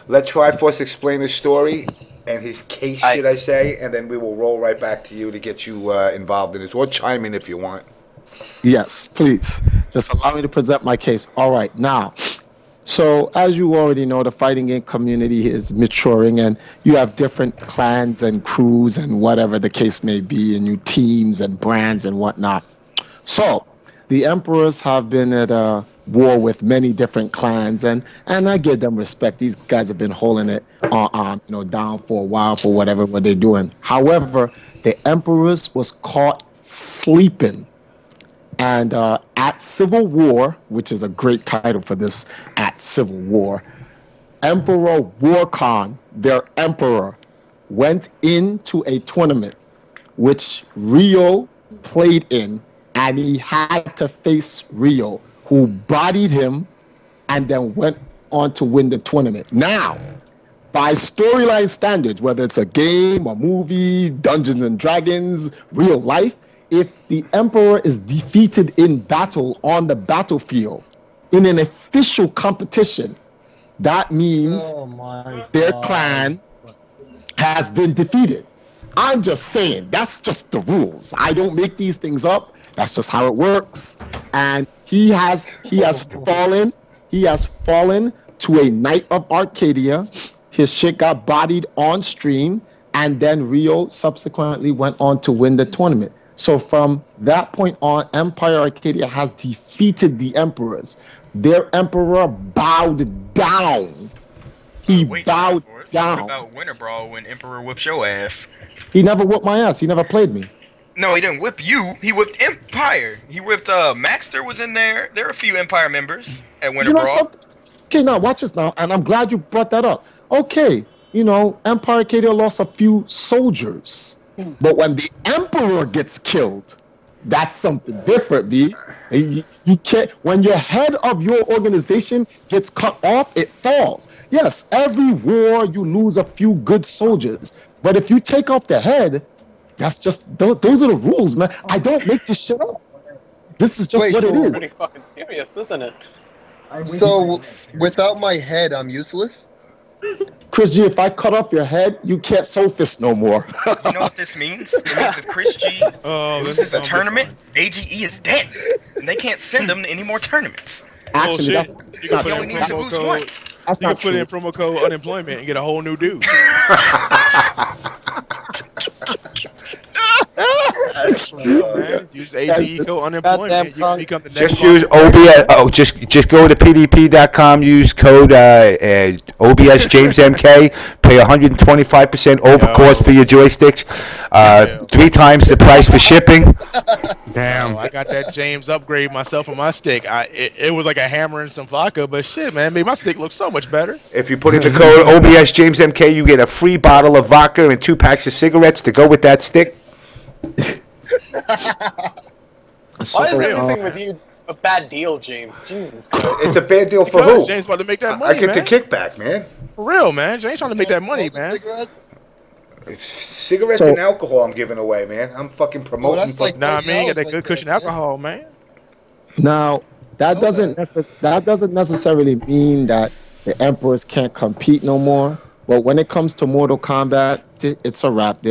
let Triforce explain his story and his case, should I say, and then we will roll right back to you to get you involved in this. Or chime in if you want. Yes, please. Just allow me to present my case. All right, now, so as you already know, the fighting game community is maturing, and you have different clans and crews and whatever the case may be, and new teams and brands and whatnot. So the emperors have been at a war with many different clans, and I give them respect. These guys have been holding it down for a while for what they're doing. However, the emperors was caught sleeping, and at Civil War, which is a great title for this, at Civil War, Emperor Warkhan, their emperor, went into a tournament which Rio played in, and he had to face Rio, who bodied him and then went on to win the tournament. Now, by storyline standards, whether it's a game, a movie, Dungeons and Dragons, real life, if the emperor is defeated in battle on the battlefield in an official competition, that means their clan has been defeated. I'm just saying, that's just the rules. I don't make these things up. That's just how it works. And he has fallen to a Knight of Arcadia. His shit got bodied on stream, and then Rio subsequently went on to win the tournament. So from that point on, Empire Arcadia has defeated the emperors. Their emperor bowed down. He bowed down. What about Winter Brawl when Emperor whips your ass? He never whooped my ass. He never played me. No, he didn't whip you. He whipped Empire. He whipped Maxter was in there. There are a few Empire members at Winter Brawl. Something? Okay, now watch this now, and I'm glad you brought that up. Okay, Empire Arcadia lost a few soldiers, but when the Emperor gets killed, that's something different, B. You can't. When your head of your organization gets cut off, it falls. Yes, every war you lose a few good soldiers, but if you take off the head, that's just those are the rules, man. I don't make this shit up. This is just what it is. Pretty fucking serious, isn't it? So, without my head, I'm useless? Chris G, if I cut off your head, you can't soul fist no more. You know what this means? It means if Chris G loses the tournament, AGE is dead. And they can't send him to any more tournaments. Actually, he only needs to lose once. That's You not can put true. in promo code unemployment and get a whole new dude. For real, man. Use AGE code unemployment. You can become the next Just use OBS. Oh, just go to PDP.com. Use code OBS JamesMK. Pay 125% over cost for your joysticks. 3 times the price for shipping. Damn. I got that James upgrade myself on my stick. It was like a hammer and some vodka, but shit, man, it made my stick look so much better. If you put in the code OBS JamesMK, you get a free bottle of vodka and 2 packs of cigarettes to go with that stick. Why is everything with you a bad deal, James? Jesus Christ. It's a bad deal for Because who? James about to make that money, I get man. the kickback, man. For real, man. James trying to make that money, man. Cigarettes and alcohol I'm giving away, man. I'm fucking promoting. that's like Nah, $30 man, you got that right good cushion alcohol, man. Now, that doesn't necessarily mean that the Emperors can't compete no more. But when it comes to Mortal Kombat, it's a wrap.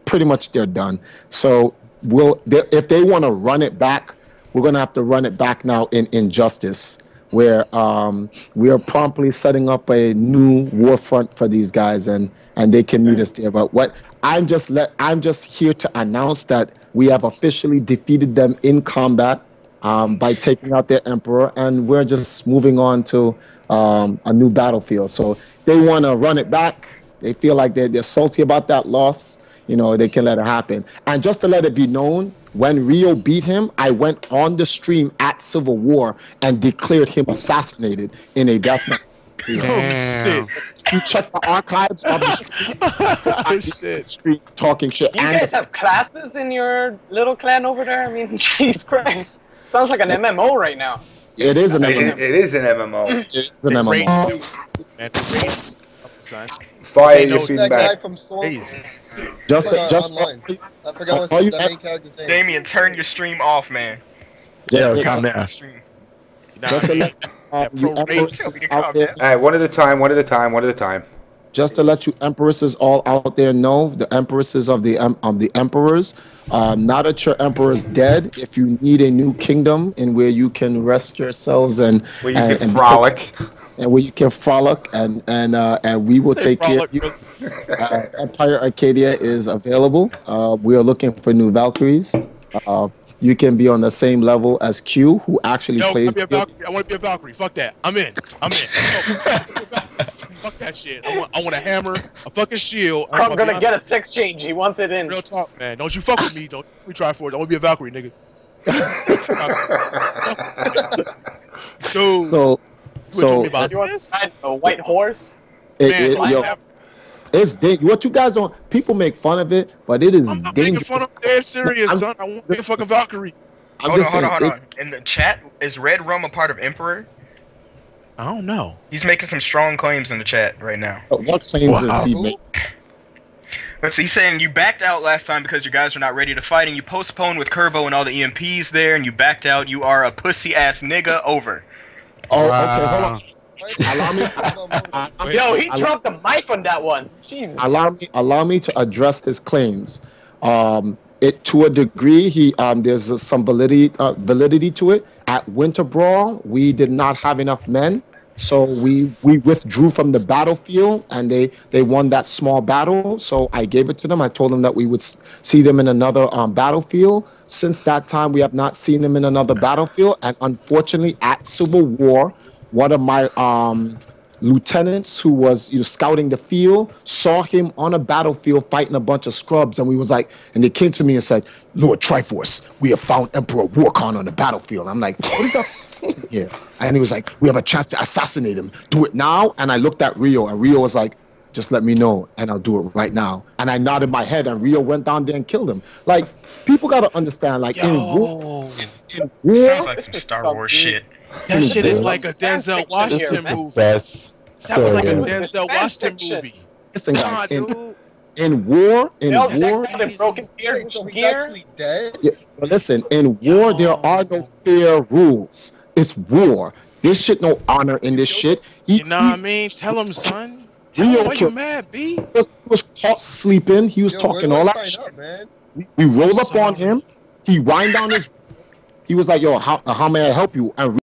Pretty much they're done. So if they want to run it back, we're gonna have to run it back now in Injustice, where we are promptly setting up a new war front for these guys, and they can meet us there. But what I'm just here to announce that we have officially defeated them in combat by taking out their Emperor, and we're just moving on to a new battlefield. So they want to run it back. They feel like they're salty about that loss. You know, they can let it happen. And just to let it be known, when Rio beat him, I went on the stream at Civil War and declared him assassinated in a deathmatch. Damn. You check the archives of the stream, talking shit. You guys have classes in your little clan over there? I mean, jeez Christ. Sounds like an MMO right now. It is an MMO. It is an MMO. It's an MMO. Fire your feedback. Just online. I forgot what's the main character's name. Damien, turn your stream off, man. Yeah, calm down. Just to let you Empresses out there. All right, one at a time. Just to let you Empresses all out there know, the Empresses of the Emperors, now that your Emperor is dead, if you need a new kingdom in where you can rest yourselves and where you can frolic, and where you can frolic, and we will take care of you. Empire Arcadia is available. We are looking for new Valkyries. You can be on the same level as Q, who actually plays. I want to be a Valkyrie. Fuck that. I'm in. Fuck that shit. I want a hammer, a fucking shield. I'm gonna get a sex change. He wants it in. Real talk, man. Don't you fuck with me. Don't we try for it. I want to be a Valkyrie, nigga. Dude. So you want to ride a white horse? It's dangerous. What you guys don't, people make fun of it, but it is dangerous. Making fun of dead serious, son. I want to be a fucking Valkyrie. Hold on. In the chat, is Red Rum a part of Emperor? I don't know. He's making some strong claims in the chat right now. What claims is he making? Let's see, he's saying you backed out last time because you guys were not ready to fight, and you postponed with Kerbo and all the EMPs there, and you backed out. You are a pussy ass nigga. Over. Oh, okay, hold on. Yo, he dropped the mic on that one. Jesus. Allow me to address his claims. To a degree, there's some validity to it. At Winter Brawl, we did not have enough men, so we withdrew from the battlefield, and they won that small battle. So I gave it to them. I told them that we would see them in another battlefield. Since that time, we have not seen them in another battlefield, and unfortunately, at Civil War, one of my lieutenants who was scouting the field saw him on a battlefield fighting a bunch of scrubs, and and they came to me and said, "Lord Triforce, we have found Emperor Warkhan on the battlefield." I'm like, "What is that?" Yeah, and he was like, "We have a chance to assassinate him. Do it now." And I looked at Rio, and Rio was like, "Just let me know, and I'll do it right now." And I nodded my head, and Rio went down there and killed him. Like, people gotta understand, like in war, sounds like some Star Wars shit. That shit is like a Denzel Washington movie. That was like a Denzel Washington movie. Listen, guys, in war, broken gear. Yeah, but listen, in war, there are no fair rules. It's war. There's shit no honor in this shit. You know what I mean? Tell him, son. Tell him why you mad, B. He was caught sleeping. He was talking all that shit. We rolled up on him. He wind down his. He was like, "Yo, how may I help you?" And